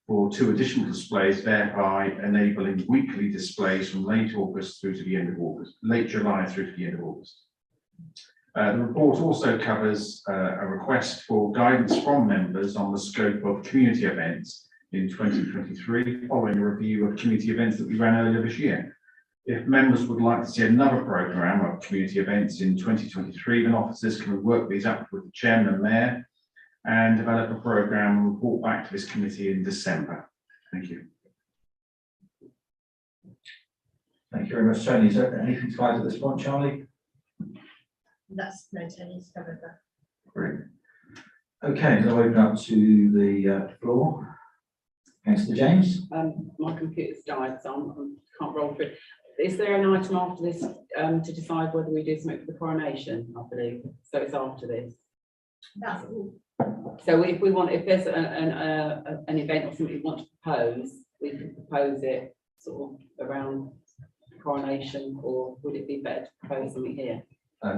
for 2 additional displays, thereby enabling weekly displays from late August through to the end of August, late July through to the end of August. The report also covers a request for guidance from members on the scope of community events in 2023, following a review of community events that we ran earlier this year. If members would like to see another programme of community events in 2023, then officers can work these up with the chairman and mayor and develop a programme and report back to this committee in December. Thank you.
Thank you very much, Tony. Is there anything to add at this point, Charlie?
That's no, Tony's covered that.
Great. Okay, so I'll open up to the floor. Councillor James.
My computer's died, so I can't roll through. Is there an item after this to decide whether we do something for the coronation, I believe? So it's after this.
That's all.
So if we want, if there's an event or something we want to propose, we could propose it sort of around coronation, or would it be better to propose something here?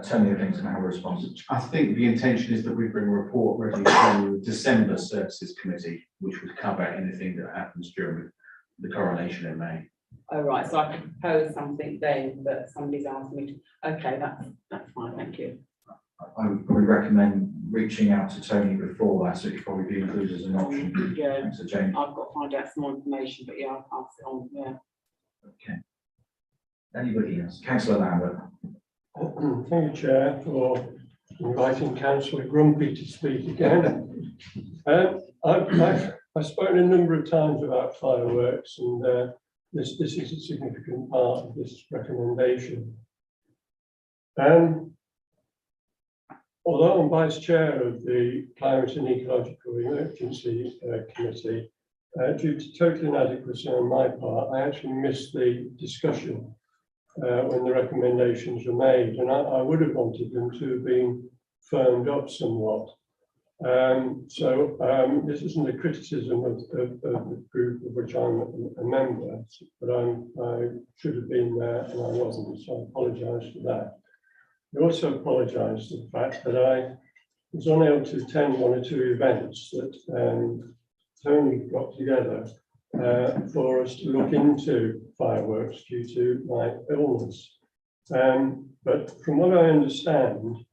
Tony, I think, is going to have a response.
I think the intention is that we bring a report ready to December Services Committee, which would cover anything that happens during the coronation in May.
Oh, right, so I could propose something then, but somebody's asked me to, okay, that's fine, thank you.
I would probably recommend reaching out to Tony before that, so it could probably be included as an option.
Yeah,
Councillor James.
I've got to find out some more information, but yeah, I'll pass it on, yeah.
Okay. Anybody else? Councillor Lambert.
Thank you, Chair, for inviting Councillor Grumpy to speak again. I've spoken a number of times about fireworks, and this is a significant part of this recommendation. Although I'm Vice Chair of the Climate and Ecological Emergency Committee, due to total inadequacy on my part, I actually missed the discussion when the recommendations were made, and I would have wanted them to have been firmed up somewhat. This isn't a criticism of the group of which I'm a member, but I should have been there and I wasn't, so I apologise for that. I also apologise for the fact that I was unable to attend 1 or 2 events that Tony got together for us to look into fireworks due to my illness. But from what I understand,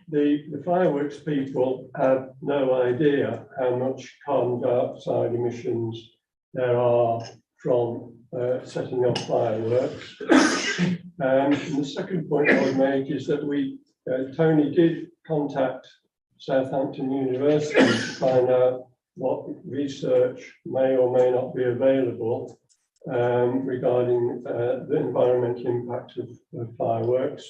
the fireworks people have no idea how much carbon dioxide emissions there are from setting off fireworks. And the second point I would make is that Tony did contact Southampton University to find out what research may or may not be available regarding the environmental impact of fireworks,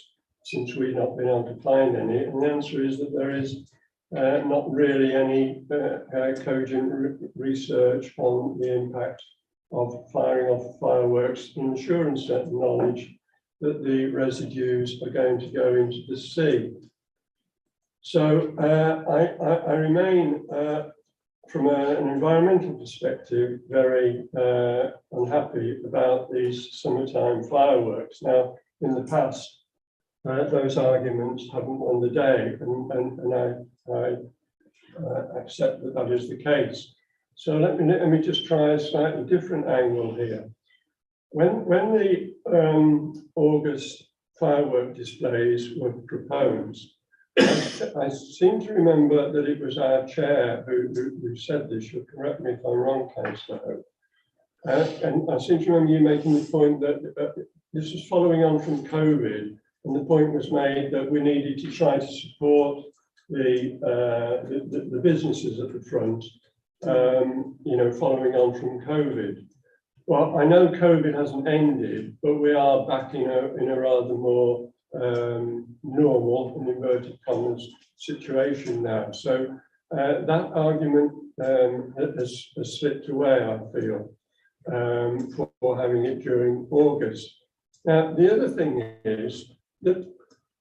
since we've not been able to find any. And the answer is that there is not really any cogent research on the impact of firing off fireworks, ensuring certain knowledge that the residues are going to go into the sea. So I remain, from an environmental perspective, very unhappy about these summertime fireworks. Now, in the past, those arguments haven't won the day, and I accept that that is the case. So let me just try a slightly different angle here. When the August firework displays were proposed, I seem to remember that it was our chair who said this. You'll correct me if I'm wrong, Councillor. And I seem to remember you making the point that this was following on from COVID, and the point was made that we needed to try to support the businesses at the front, following on from COVID. Well, I know COVID hasn't ended, but we are back in a rather more normal, in inverted commas, situation now. So that argument has slipped away, I feel. for having it during August. Now, the other thing is that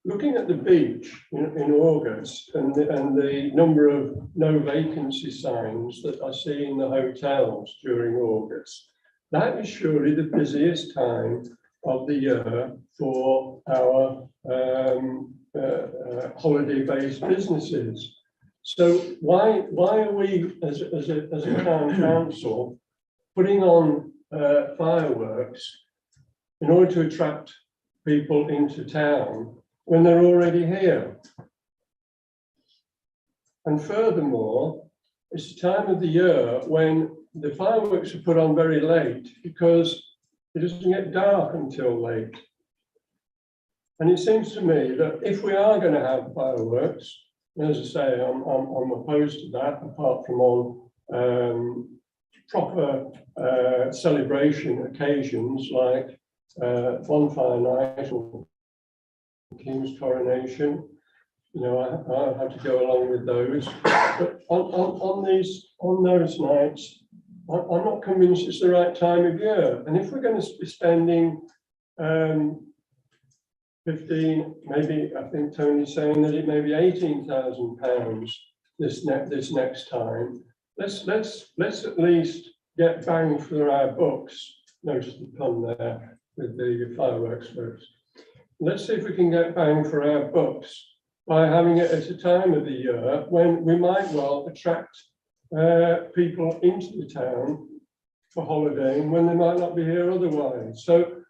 looking at the beach in August and the number of no vacancy signs that I see in the hotels during August, that is surely the busiest time of the year for our holiday-based businesses. So why are we, as a town council, putting on fireworks in order to attract people into town when they're already here? And furthermore, it's the time of the year when the fireworks are put on very late because it doesn't get dark until late. And it seems to me that if we are going to have fireworks, as I say, I'm opposed to that, apart from on proper celebration occasions like bonfire night or King's coronation. You know, I have to go along with those. But on those nights, I'm not convinced it's the right time of year. And if we're going to be spending 15, maybe I think Tony's saying that it may be £18,000 this next time. Let's at least get bang for our bucks. Notice the pun there with the fireworks folks. Let's see if we can get bang for our bucks by having it at a time of the year when we might well attract people into the town for holidaying when they might not be here otherwise. So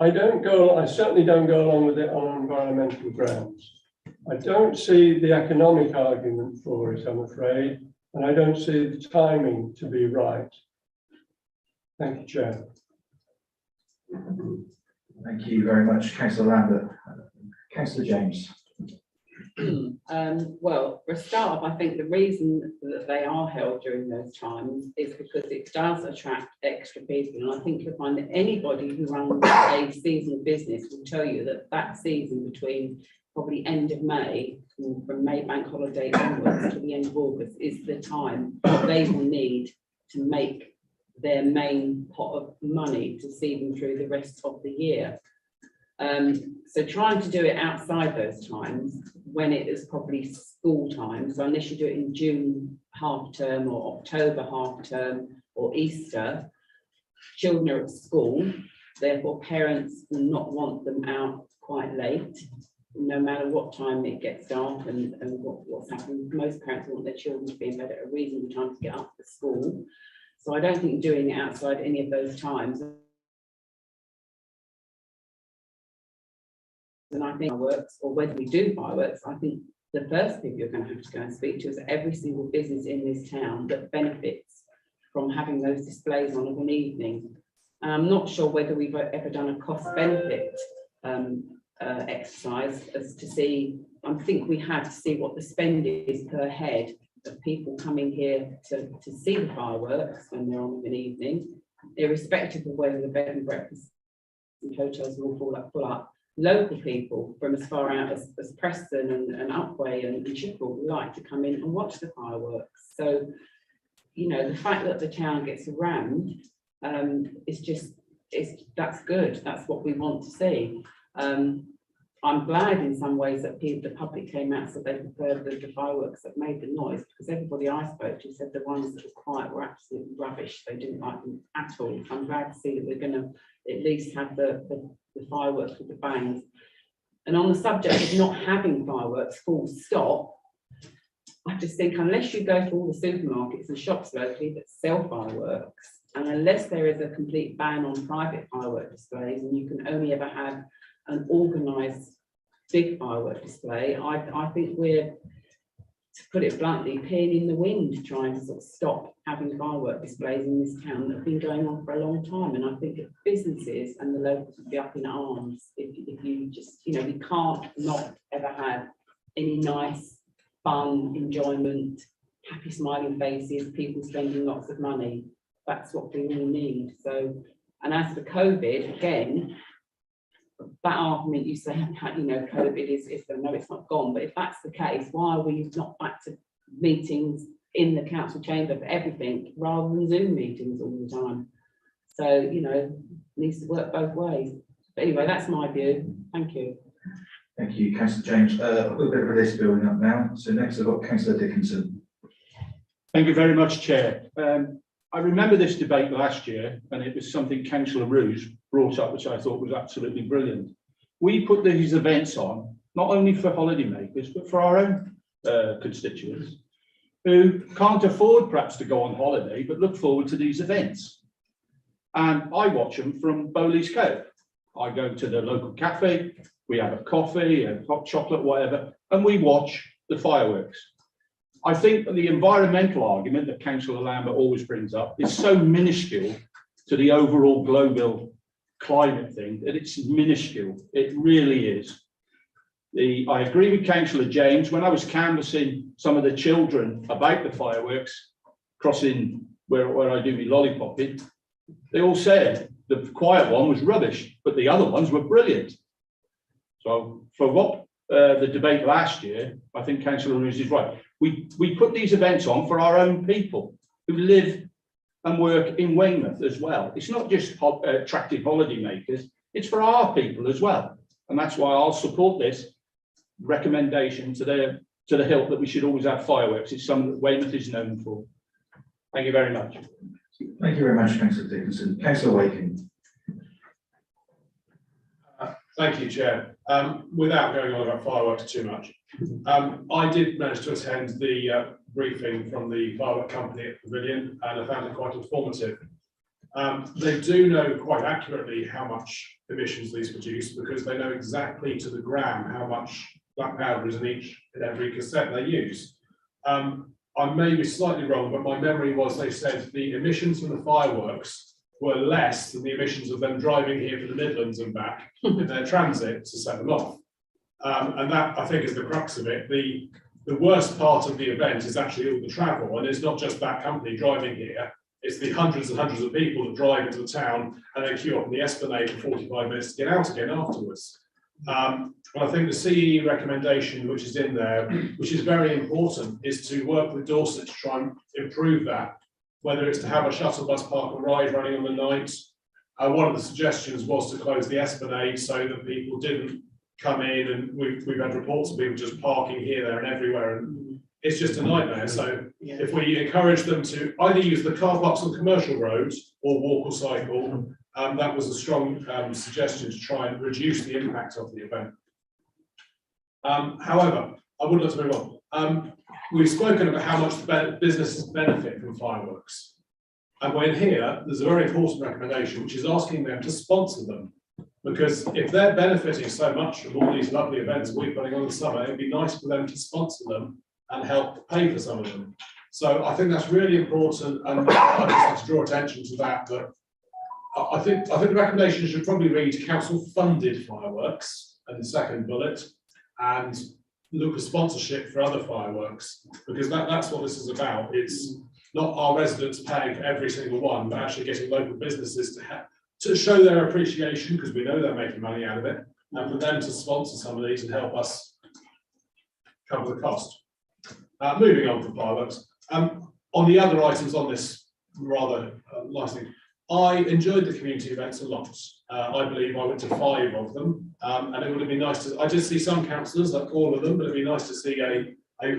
I certainly don't go along with it on environmental grounds. I don't see the economic argument for it, I'm afraid, and I don't see the timing to be right. Thank you, Chair.
Thank you very much, Councillor Lambert. Councillor James.
Well, for a start, I think the reason that they are held during those times is because it does attract extra people. And I think you'll find that anybody who runs a seasonal business will tell you that that season between probably end of May, from May bank holiday onwards to the end of August, is the time that they will need to make their main pot of money to see them through the rest of the year. So trying to do it outside those times when it is probably school time, so unless you do it in June half term or October half term or Easter, children are at school, therefore parents will not want them out quite late, no matter what time it gets dark and what's happening. Most parents want their children to be in bed at a reasonable time to get up for school. So I don't think doing it outside any of those times. And I think fireworks, or whether we do fireworks, I think the first people you're going to have to go and speak to is every single business in this town that benefits from having those displays on of an evening. And I'm not sure whether we've ever done a cost benefit exercise as to see, I think we had to see what the spend is per head of people coming here to see the fireworks when they're on of an evening, irrespective of whether the bed and breakfast and hotels will all full up. Local people from as far out as Preston and Upway and Chippenham like to come in and watch the fireworks. So, you know, the fact that the town gets rammed that's good. That's what we want to see. I'm glad in some ways that the public came out so they preferred the fireworks that made the noise, because everybody I spoke to said the ones that were quiet were absolutely rubbish. They didn't like them at all. I'm glad to see that we're going to at least have the fireworks with the bangs. And on the subject of not having fireworks, full stop, I just think unless you go to all the supermarkets and shops locally that sell fireworks, and unless there is a complete ban on private firework displays and you can only ever have an organised big firework display, I think we're, to put it bluntly, peeing in the wind trying to sort of stop having firework displays in this town that have been going on for a long time. And I think that businesses and the locals would be up in arms if you just, you know, we can't not ever have any nice, fun, enjoyment, happy smiling faces, people spending lots of money. That's what we all need. So, and as for COVID, again, that argument you say, you know, COVID is, no, it's not gone, but if that's the case, why are we not back to meetings in the council chamber for everything rather than Zoom meetings all the time? So, you know, needs to work both ways. But anyway, that's my view. Thank you.
Thank you, Councillor James. I've got a bit of a list building up now. So next I've got Councillor Dickinson.
Thank you very much, Chair. I remember this debate last year, and it was something Councillor Roos brought up, which I thought was absolutely brilliant. We put these events on, not only for holidaymakers, but for our own constituents who can't afford perhaps to go on holiday, but look forward to these events. And I watch them from Bowley's Cove. I go to the local cafe, we have a coffee, a hot chocolate, whatever, and we watch the fireworks. I think the environmental argument that Councillor Lambert always brings up is so minuscule to the overall global climate thing that it's minuscule. It really is. I agree with Councillor James. When I was canvassing some of the children about the fireworks, crossing where I do my lollipopping, they all said the quiet one was rubbish, but the other ones were brilliant. So for what the debate last year, I think Councillor Roos is right. We put these events on for our own people who live and work in Weymouth as well. It's not just attractive holidaymakers, it's for our people as well. And that's why I'll support this recommendation to the hilt that we should always have fireworks. It's something that Weymouth is known for. Thank you very much.
Thank you very much, Councillor Dickinson. Councillor Waking.
Thank you, Chair. Without going on about fireworks too much, I did manage to attend the briefing from the firework company at Pavilion, and I found it quite informative. They do know quite accurately how much emissions these produce, because they know exactly to the gram how much black powder is in every cassette they use. I may be slightly wrong, but my memory was they said the emissions from the fireworks were less than the emissions of them driving here from the Midlands and back in their transit to set them off. And that, I think, is the crux of it. The worst part of the event is actually all the travel, and it's not just that company driving here, it's the hundreds and hundreds of people that drive into the town and then queue up in the Esplanade for 45 minutes to get out again afterwards. And I think the CE recommendation, which is in there, which is very important, is to work with Dorset to try and improve that, whether it's to have a shuttle bus park and ride running on the night. One of the suggestions was to close the Esplanade so that people didn't come in, and we've had reports of people just parking here, there and everywhere, and it's just a nightmare. So if we encourage them to either use the car parks on commercial roads or walk or cycle, that was a strong suggestion to try and reduce the impact of the event. However, I would like to move on. We've spoken about how much businesses benefit from fireworks. And when here, there's a very important recommendation, which is asking them to sponsor them. Because if they're benefiting so much from all these lovely events we're putting on in the summer, it'd be nice for them to sponsor them and help pay for some of them. So I think that's really important, and I just have to draw attention to that. But I think the recommendation should probably read council-funded fireworks in the second bullet, and look at sponsorship for other fireworks, because that's what this is about. It's not our residents paying for every single one, but actually getting local businesses to show their appreciation, because we know they're making money out of it, and for them to sponsor some of these and help us cover the cost. Moving on from fireworks. On the other items on this rather nice thing, I enjoyed the community events a lot. I believe I went to 5 of them, and it would have been nice to, I did see some councillors, like all of them, but it'd be nice to see a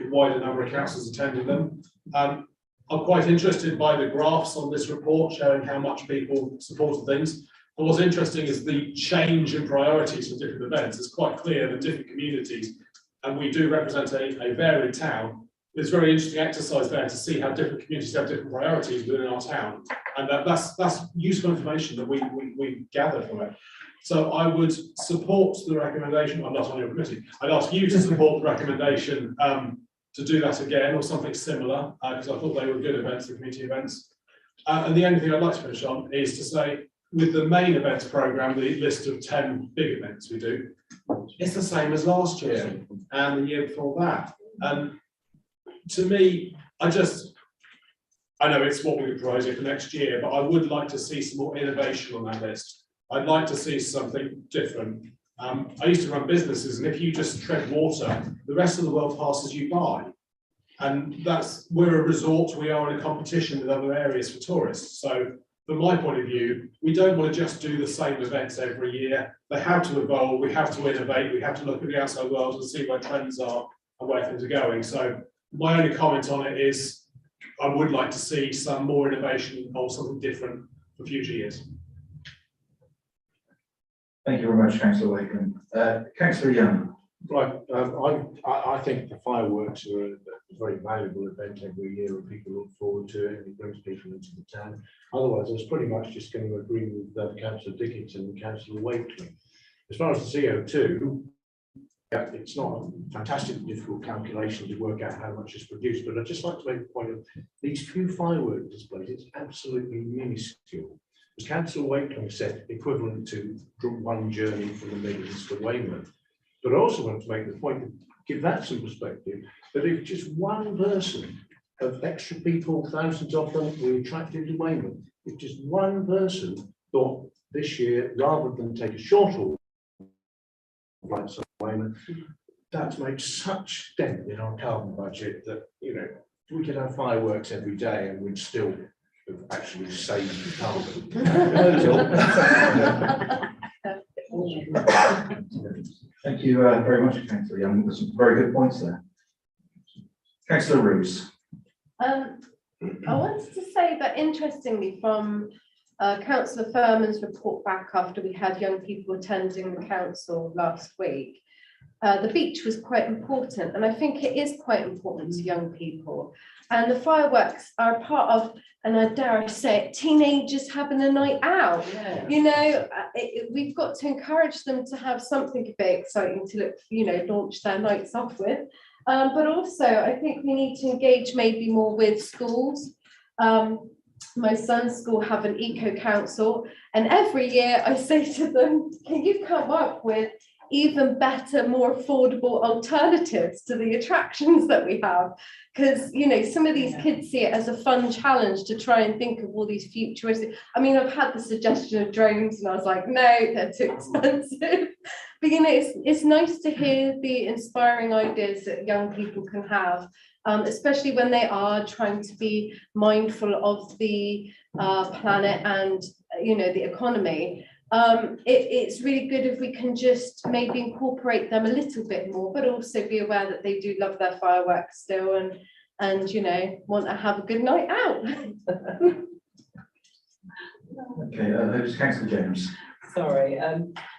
wider number of councillors attending them. I'm quite interested by the graphs on this report showing how much people supported things. And what's interesting is the change in priorities for different events. It's quite clear that different communities, and we do represent a varied town. It's a very interesting exercise there to see how different communities have different priorities within our town. And that's useful information that we gather from it. So I would support the recommendation. I'm not on your committee. I'd ask you to support the recommendation to do that again, or something similar, because I thought they were good events, the community events. And the only thing I'd like to finish on is to say, with the main events programme, the list of 10 big events we do, it's the same as last year and the year before that. To me, I know it's what we would propose for next year, but I would like to see some more innovation on that list. I'd like to see something different. I used to run businesses, and if you just tread water, the rest of the world passes you by. And we're a resort, we are in a competition with other areas for tourists. So from my point of view, we don't want to just do the same events every year. They have to evolve, we have to innovate, we have to look at the outside world and see where trends are and where things are going. So my only comment on it is I would like to see some more innovation or something different for future years.
Thank you very much, Councillor Wakeman. Councillor Young.
Right, I think the fireworks are a very valuable event every year and people look forward to it and it brings people into the town. Otherwise, I was pretty much just going to agree with Councillor Dickinson and Councillor Wakeman. As far as the CO2, yeah, it's not a fantastically difficult calculation to work out how much is produced, but I'd just like to make a point of these few firework displays, it's absolutely minuscule. As Councillor Wakeman said, equivalent to one journey from the Midlands to Weymouth. But I also want to make the point, give that some perspective, that if just one person of extra people, thousands of them, were attracted to Weymouth, if just one person thought this year, rather than take a short haul flight to Weymouth, that's made such dent in our carbon budget that, you know, we could have fireworks every day and we'd still have actually saved carbon.
Thank you very much, Councillor Young. There's some very good points there. Councillor Roos.
I wanted to say that interestingly from Councillor Furman's report back after we had young people attending the council last week, the beach was quite important, and I think it is quite important to young people. And the fireworks are part of, and I dare say it, teenagers having a night out. Yeah. You know, we've got to encourage them to have something a bit exciting to look, you know, launch their nights off with. But also, I think we need to engage maybe more with schools. My son's school have an eco council, and every year I say to them, can you come up with even better, more affordable alternatives to the attractions that we have? Because, you know, some of these kids see it as a fun challenge to try and think of all these futuristic. I mean, I've had the suggestion of drones and I was like, no, they're too expensive. But, you know, it's nice to hear the inspiring ideas that young people can have, especially when they are trying to be mindful of the planet and, you know, the economy. It's really good if we can just maybe incorporate them a little bit more, but also be aware that they do love their fireworks still and you know, want to have a good night out.
Okay, who's Councillor James?
Sorry,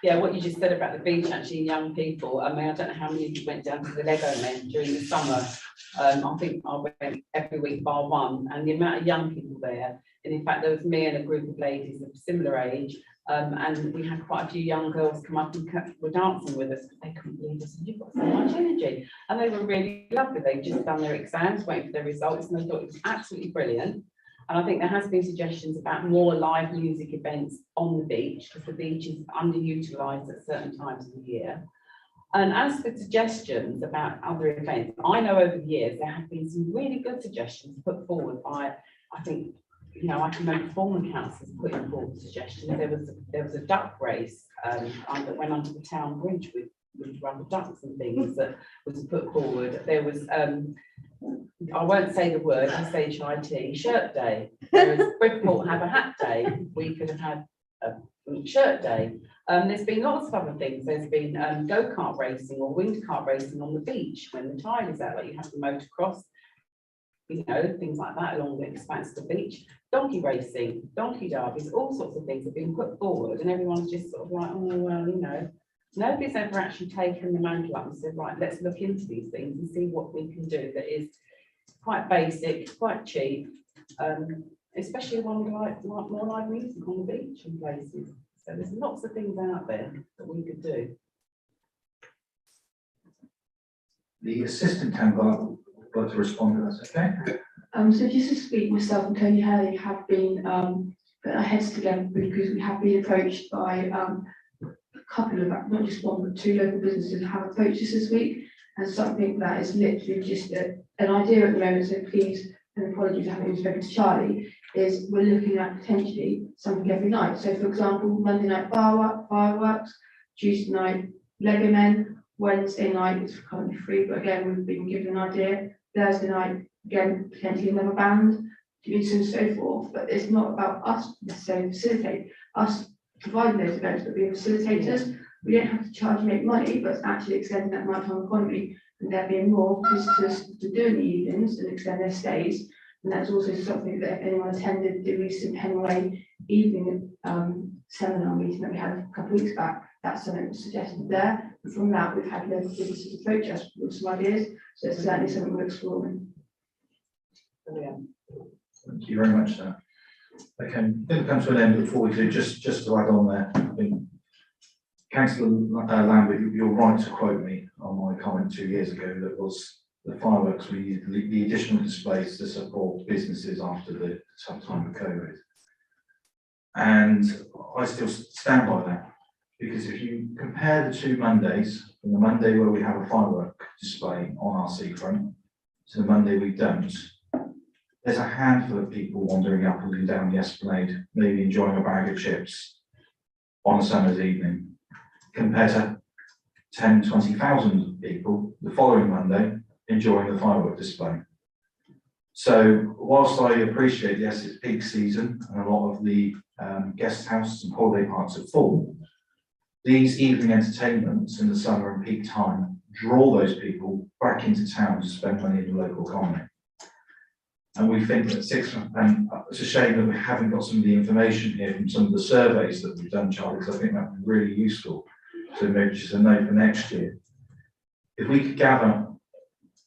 yeah, what you just said about the beach, actually, young people. I mean, I don't know how many of you went down to the Lego Men during the summer. I think I went every week bar one, and the amount of young people there. And in fact, there was me and a group of ladies of similar age. And we had quite a few young girls come up and were dancing with us because they couldn't believe us. You've got so much energy. And they were really lovely. They'd just done their exams, waiting for their results, and they thought it was absolutely brilliant. And I think there has been suggestions about more live music events on the beach, because the beach is underutilised at certain times of the year. And as for suggestions about other events, I know over the years there have been some really good suggestions put forward by, I think, you know, I can remember former councillors putting forward suggestions. There was a duck race that went under the town bridge with rubber ducks and things that was put forward. There was I won't say the word, SHIT, shirt day. Whereas Bridport have a hat day, we could have had a shirt day. There's been lots of other things. There's been go-kart racing or wind kart racing on the beach when the tide is out, like you have the motocross, you know, things like that along the expanse of the beach. Donkey racing, donkey derbies, all sorts of things have been put forward, and everyone's just sort of like, oh, well, you know, nobody's ever actually taken the mantle up and said, right, let's look into these things and see what we can do that is quite basic, quite cheap, especially one like more live music on the beach and places. So there's lots of things out there that we could do.
The assistant town clerk would like to respond to this, okay?
So just this week, myself and Tony Haley have been putting our heads together because we have been approached by a couple of, not just one, but two local businesses have approached us this week, and something that is literally just an idea at the moment, so please, and apologies I haven't spoken to Charlie, is we're looking at potentially something every night. So for example, Monday night fireworks, Tuesday night Lego Men, Wednesday night is currently free, but again, we've been given an idea, Thursday night, again, potentially another band, communities and so forth, but it's not about us necessarily facilitate, us providing those events, but being facilitators. We don't have to charge and make money, but it's actually extending that nighttime economy, and there being more visitors to do in the evenings and extend their stays. And that's also something that if anyone attended the recent Henway evening seminar meeting that we had a couple of weeks back, that's something that was suggested there. And from that, we've had local businesses approach us with some ideas, so it's certainly something we're exploring.
Thank you very much, sir. Okay, I'm going to come to an end before we do, just to add on there. I think Councillor Lambert, you're right to quote me on my comment 2 years ago that was the fireworks, we used the additional displays to support businesses after the tough time of COVID. And I still stand by that, because if you compare the 2 Mondays, from the Monday where we have a firework display on our seafront to the Monday we don't, there's a handful of people wandering up and down the Esplanade, maybe enjoying a bag of chips on a summer's evening, compared to 10, 20,000 people the following Monday enjoying the firework display. So whilst I appreciate, yes, it's peak season and a lot of the guest houses and holiday parks are full, these evening entertainments in the summer and peak time draw those people back into town to spend money in the local economy. And we think that and it's a shame that we haven't got some of the information here from some of the surveys that we've done, Charlie, because I think that would be really useful to maybe just a note for next year. If we could gather,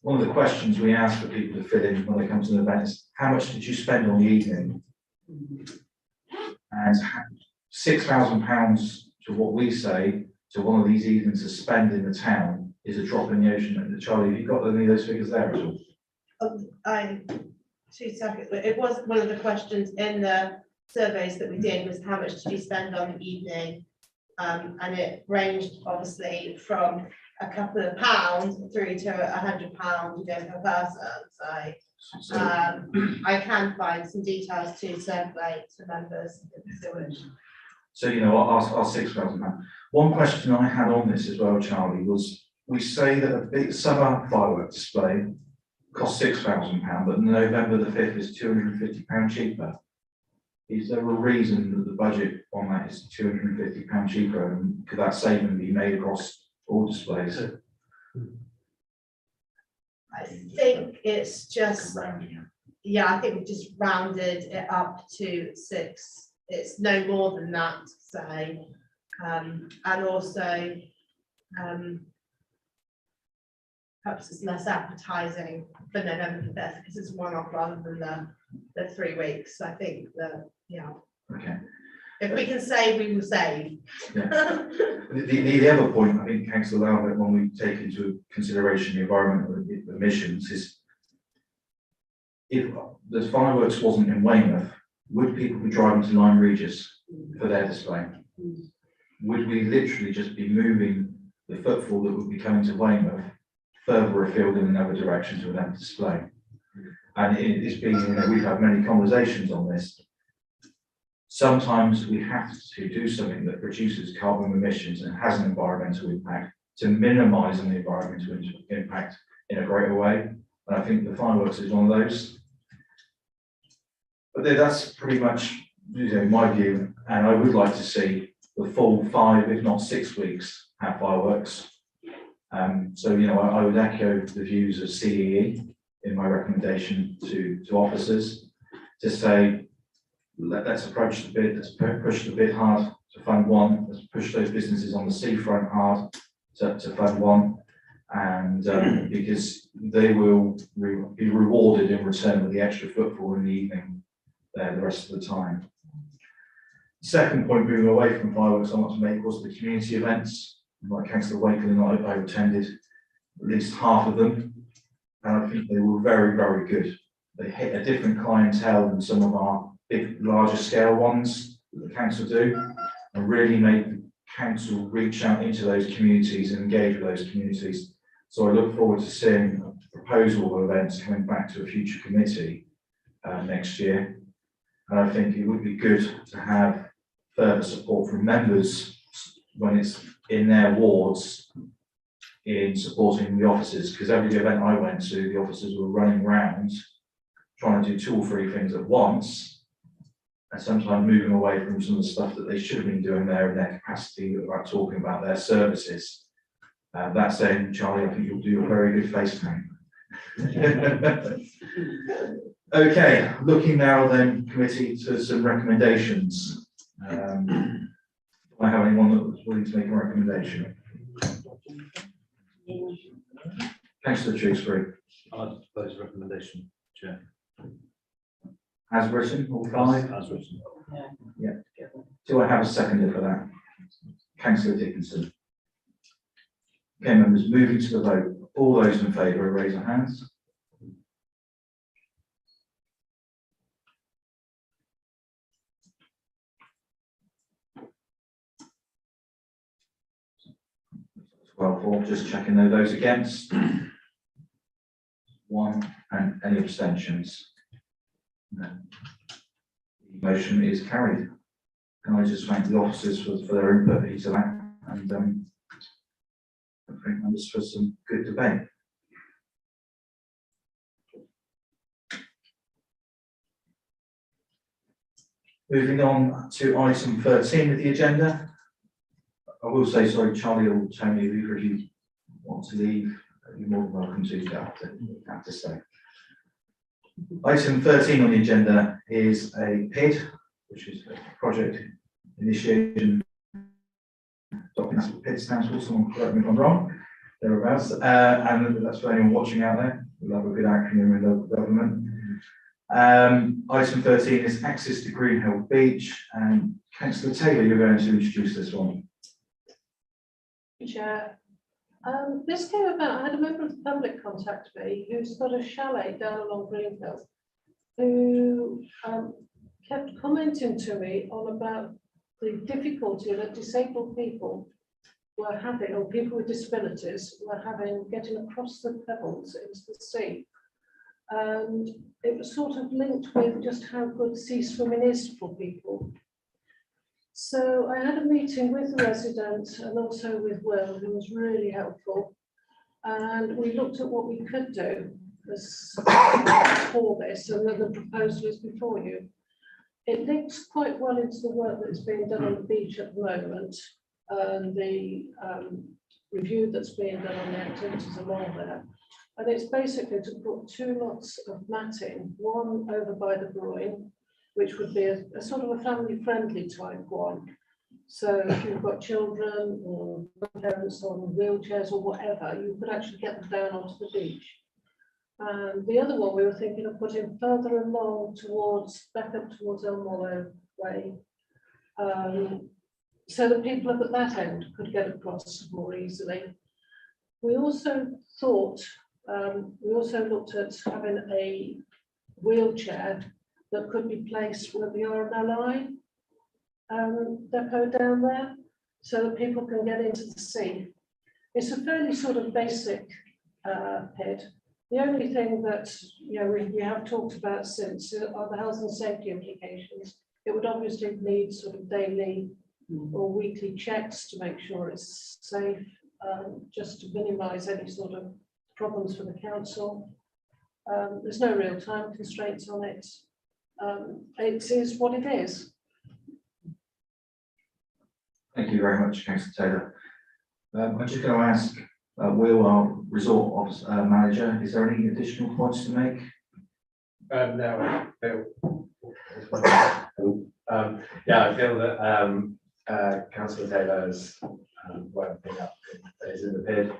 one of the questions we ask for people to fill in when they come to an event is, how much did you spend on the evening? And £6,000 to what we say to one of these evenings to spend in the town is a drop in the ocean. And Charlie, have you got any of those figures there at all?
2 seconds. It was one of the questions in the surveys that we did was how much did you spend on the evening? And it ranged obviously from a couple of pounds through to £100 per person. So I can find some details to circulate to members.
So, you know, our £6,000. One question I had on this as well, Charlie, was we say that a big summer firework display costs £6,000, but November the 5th is £250 cheaper. Is there a reason that the budget on that is £250 cheaper, and could that saving be made across all displays?
I think it's just, yeah, I think we just rounded it up to 6. It's no more than that, say, and also perhaps it's less appetizing for November the 5th because it's one-off rather than the 3 weeks. I think that, yeah.
Okay.
If we can save, we will save.
Yeah. The other point, I think, Councillor Lambert, when we take into consideration the environmental emissions, is if the fireworks wasn't in Weymouth, would people be driving to Lyme Regis for their display? Would we literally just be moving the footfall that would be coming to Weymouth further afield in another direction to an display? And it's been, you know, we've had many conversations on this. Sometimes we have to do something that reduces carbon emissions and has an environmental impact to minimise the environmental impact in a greater way. And I think the fireworks is one of those. But that's pretty much, you know, my view. And I would like to see the full 5, if not 6 weeks have fireworks. So, you know, I would echo the views of CEE in my recommendation to officers to say, let's approach the bid, let's push the bid hard to fund one, let's push those businesses on the seafront hard to fund one, and because they will be rewarded in return with the extra footfall in the evening there the rest of the time. Second point, moving away from fireworks, I want to make was the community events. Like Councillor Wakely and I attended at least half of them, and I think they were very, very good. They hit a different clientele than some of our big, larger scale ones that the council do, and really made the council reach out into those communities and engage with those communities. So I look forward to seeing a proposal of events coming back to a future committee next year. And I think it would be good to have further support from members when it's in their wards in supporting the officers, because every event I went to, the officers were running around trying to do 2 or 3 things at once, and sometimes moving away from some of the stuff that they should have been doing there in their capacity about talking about their services. That said, Charlie, I think you'll do a very good face paint. Okay, looking now then, committee, to some recommendations. Do I have anyone that was willing to make a recommendation? Councillor Tewkesbury.
I'd propose a recommendation, Chair.
As written, all 5?
As written.
Yeah. Do I have a seconder for that? Councillor Dickinson. Okay, members, moving to the vote. All those in favour, raise your hands. Well, 4, just checking those against. 1, and any abstentions? No. The motion is carried. Can I just thank the officers for their input into that, and I think that was for some good debate. Moving on to item 13 of the agenda. I will say, sorry, Charlie or Tony, if either of you want to leave, you're more than welcome to. You have to stay. Item 13 on the agenda is a PID, which is a project initiation document. That's what PID stands for. Someone correct me if I'm wrong. Thereabouts, and that's for anyone watching out there. We love a good acronym in local government. Item 13 is access to Greenhill Beach, and Councillor Taylor, you're going to introduce this one.
Chair, this came about. I had a member of the public contact me who's got a chalet down along Greenhill, who kept commenting to me on about the difficulty that disabled people were having, or people with disabilities were having, getting across the pebbles into the sea. And it was sort of linked with just how good sea swimming is for people. So I had a meeting with the resident and also with Will, who was really helpful. And we looked at what we could do for this, and then the proposal is before you. It links quite well into the work that's being done on the beach at the moment, and the review that's being done on the activities along there. And it's basically to put 2 lots of matting, one over by the groin, which would be a sort of a family-friendly type one. So if you've got children or parents on wheelchairs or whatever, you could actually get them down onto the beach. And the other one we were thinking of putting further along towards, back up towards Elmollo Way, so that people up at that end could get across more easily. We also thought, we also looked at having a wheelchair that could be placed with the RMLI depot down there, so that people can get into the sea. It's a fairly sort of basic PID. The only thing that we have talked about since are the health and safety implications. It would obviously need sort of daily or weekly checks to make sure it's safe, just to minimise any sort of problems for the council. There's no real time constraints on it. It is what it is.
Thank you very much, Councillor Taylor. I'm just going to ask Will, our resort officer, manager, is there any additional points to make?
No, Bill. Yeah, I feel that Councillor Taylor's work is in the PID.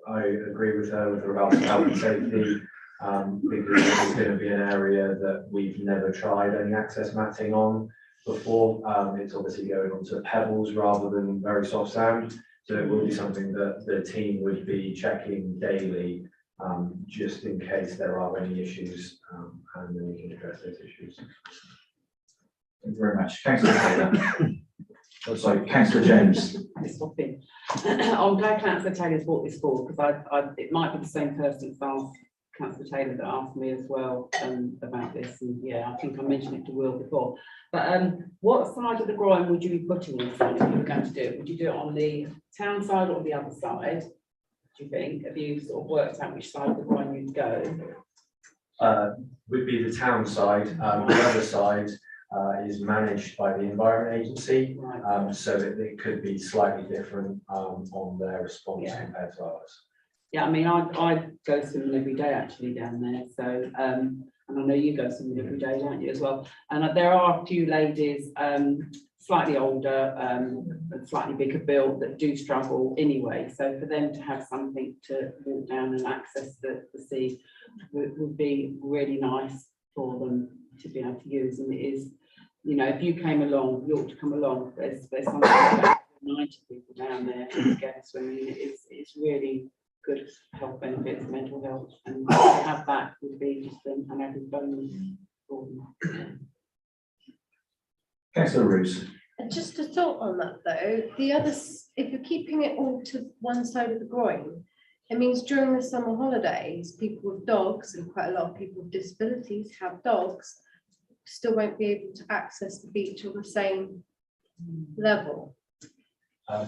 I agree with her with regards to health and safety, because it's going to be an area that we've never tried any access matting on before. It's obviously going onto pebbles rather than very soft sand. So it will be something that the team would be checking daily, just in case there are any issues, and then we can address those issues.
Thank you very much. Councillor Taylor. Oh, sorry, Councillor James.
I'm glad Councillor Taylor's brought this forward, because it might be the same person as asked Councillor Taylor that asked me as well about this. And yeah, I think I mentioned it to Will before. But what side of the groin would you be putting this on if you were going to do it? Would you do it on the town side or the other side? Do you think? Have you sort of worked out which side of the groin you'd go?
would be the town side. The other side is managed by the Environment Agency, so that it could be slightly different on their response compared to ours.
Yeah, I mean, I go swimming every day actually down there, so, and I know you go swimming every day, don't you, as well? And there are a few ladies, slightly older, and slightly bigger built that do struggle anyway, so for them to have something to walk down and access the sea would be really nice for them to be able to use. And it is, you know, if you came along, you ought to come along, there's something like 90 people down there together swimming. It's really good health benefits, mental health, and to have that would be just an added bonus for them.
Councillor Roos.
And just a thought on that though, if you're keeping it all to one side of the groin, it means during the summer holidays, people with dogs, and quite a lot of people with disabilities have dogs, still won't be able to access the beach on the same level.
I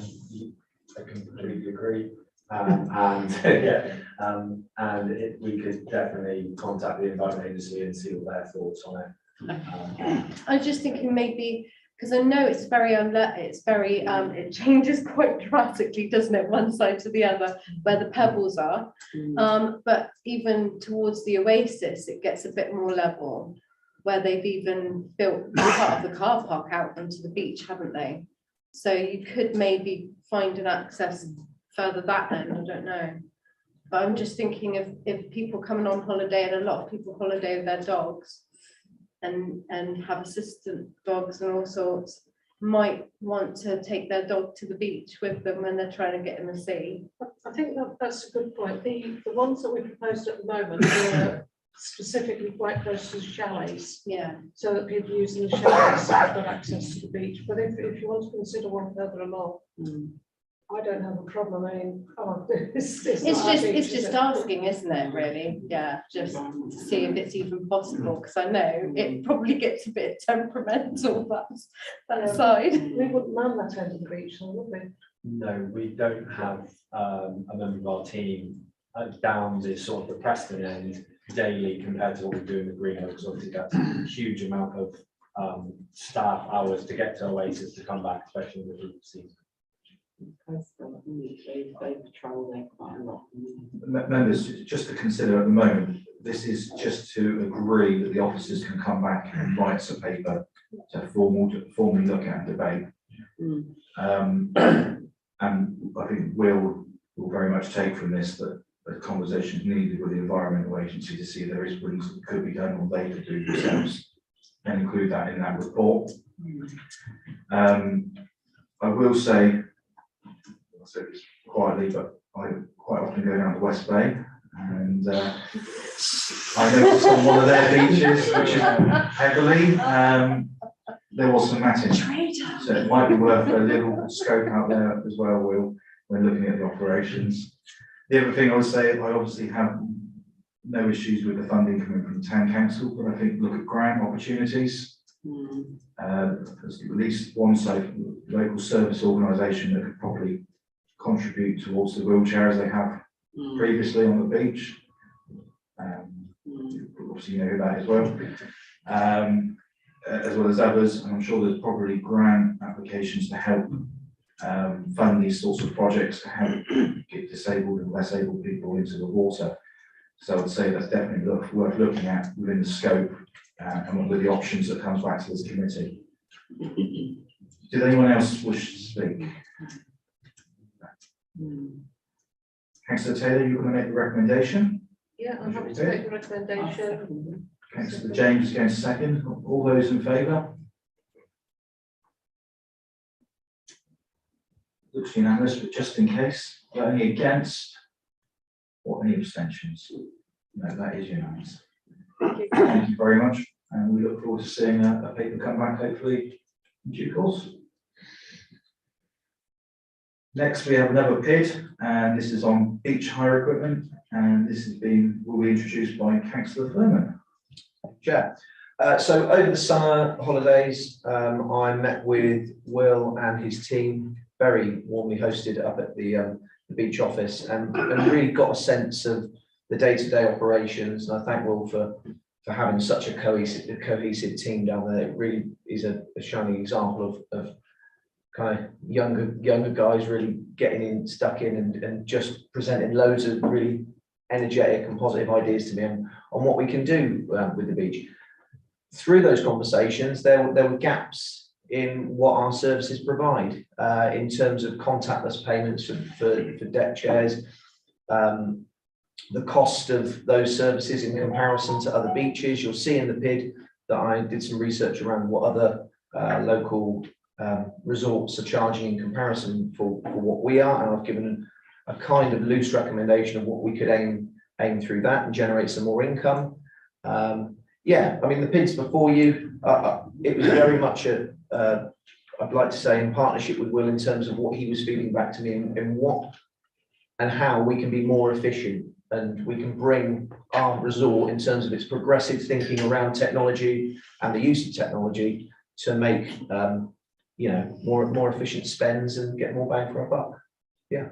can completely agree. We could definitely contact the Environment Agency and see what their thoughts on it.
I was just thinking maybe, because I know it's very it changes quite drastically, doesn't it, one side to the other, where the pebbles are. But even towards the oasis, it gets a bit more level, where they've even built part of the car park out onto the beach, haven't they? So you could maybe find an access further that end, I don't know. But I'm just thinking if people coming on holiday, and a lot of people holiday with their dogs and have assistant dogs and all sorts, might want to take their dog to the beach with them when they're trying to get in the sea.
I think that's a good point. The ones that we proposed at the moment were specifically quite close to the chalets.
Yeah.
So that people using the chalets have got access to the beach. But if you want to consider one further along, I don't have a problem. I mean, it's
just asking, isn't it, really? Yeah, just to see if it's even possible, because I know it probably gets a bit temperamental, that side.
We wouldn't man that end of the beach, would we?
No, we don't have a member of our team down this sort of the Preston end daily compared to what we do in the Greenhill, because obviously that's a huge amount of staff hours to get to Oasis to come back, especially in the peak season.
They patrol there quite a lot.
Members, just to consider at the moment, this is just to agree that the officers can come back and write some paper to formally look at and debate. And I think we'll very much take from this that the conversation needed with the Environmental Agency to see if there is things that could be done or they could do themselves, and include that in that report. I will say, I'll say this quietly, but I quite often go down to West Bay, and I noticed on one of their beaches, which is heavily, there was some matting. So it might be worth a little scope out there as well, Will, when looking at the operations. The other thing I would say, I obviously have no issues with the funding coming from Town Council, but I think look at grant opportunities. There's at least one local service organisation that could probably contribute towards the wheelchairs they have previously on the beach. Obviously you know that as well. As well as others, and I'm sure there's probably grant applications to help fund these sorts of projects to help get disabled and less able people into the water. So I'd say that's definitely worth looking at within the scope and one of the options that comes back to this committee. Did anyone else wish to speak? Councillor Taylor, you're going to make the recommendation?
Yeah, I'm happy to make the recommendation.
Councillor James is going to second. All those in favour? Looks unanimous, but just in case, are there any against or any abstentions? No, that is unanimous. Thank you very much, and we look forward to seeing a paper come back hopefully in due course. Next, we have another PID, and this is on beach hire equipment, and this will be introduced by Councillor Furman.
Chair. So over the summer holidays, I met with Will and his team, very warmly hosted up at the beach office, and really got a sense of the day-to-day operations. And I thank Will for having such a cohesive team down there. It really is a shining example of kind of younger guys really getting in, stuck in, and just presenting loads of really energetic and positive ideas to me on what we can do with the beach. Through those conversations, there were gaps in what our services provide in terms of contactless payments for deck chairs, the cost of those services in comparison to other beaches. You'll see in the PID that I did some research around what other local resorts are charging in comparison for what we are, and I've given a kind of loose recommendation of what we could aim through that and generate some more income. Yeah, I mean, the PIDs before you, it was very much I'd like to say in partnership with Will in terms of what he was feeding back to me and what and how we can be more efficient, and we can bring our resort in terms of its progressive thinking around technology and the use of technology to make you know, more efficient spends and get more bang for our buck. Yeah.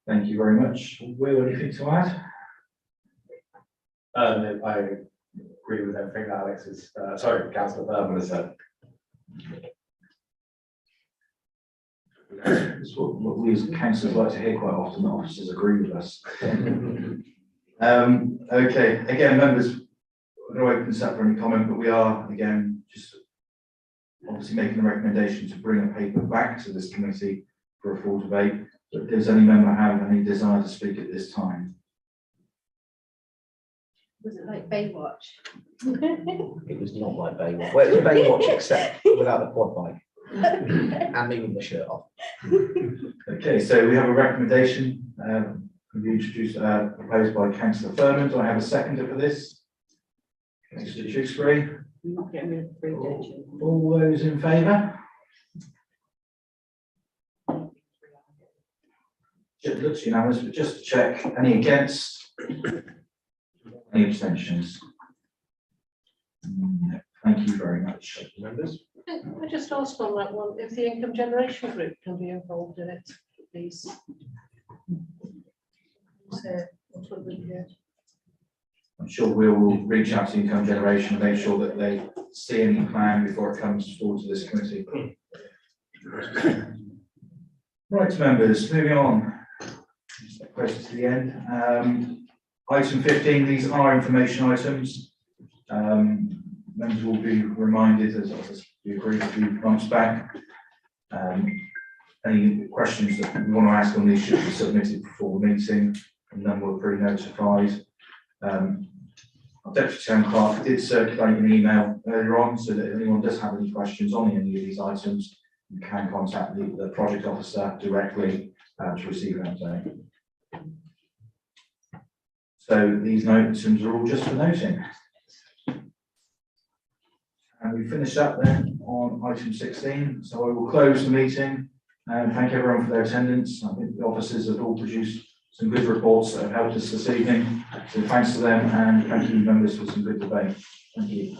Thank you very much. Will, anything to add?
No, I agree with everything that Alex is, Councillor Berman has said.
It's what we as councillors like to hear quite often, that officers agree with us.
Okay, again, members, I'm going to open this up for any comment, but we are, again, just obviously making a recommendation to bring a paper back to this committee for a full debate. But does any member have any desire to speak at this time?
Was it like Baywatch?
It was not like Baywatch. Well, it was Baywatch except without the quad bike and me with my shirt off.
Okay, so we have a recommendation introduced, proposed by Councillor Furman. Do I have a seconder for this? Councillor Tewkesbury.
I'm not getting rid of free ditches.
All those in favour? It looks unanimous, but just to check, any against? Any abstentions? No. Thank you very much.
Members?
I just asked on that one, if the income generation group can be involved in it, please. So, what would we do?
I'm sure we will reach out to income generation and make sure that they see any plan before it comes forward to this committee. Right, members, moving on. Just closer to the end. Item 15, these are information items. Members will be reminded, as we agreed a few months back, any questions that we want to ask on these should be submitted before the meeting, and then we're pre-notified. Our Deputy Town Clerk did circulate an email earlier on, so that if anyone does have any questions on any of these items, you can contact the project officer directly to receive an update. So these items are all just for noting. And we finish up then on item 16. So I will close the meeting and thank everyone for their attendance. I think the officers have all produced some good reports that have helped us this evening. So thanks to them, and thank you members for some good debate. Thank you.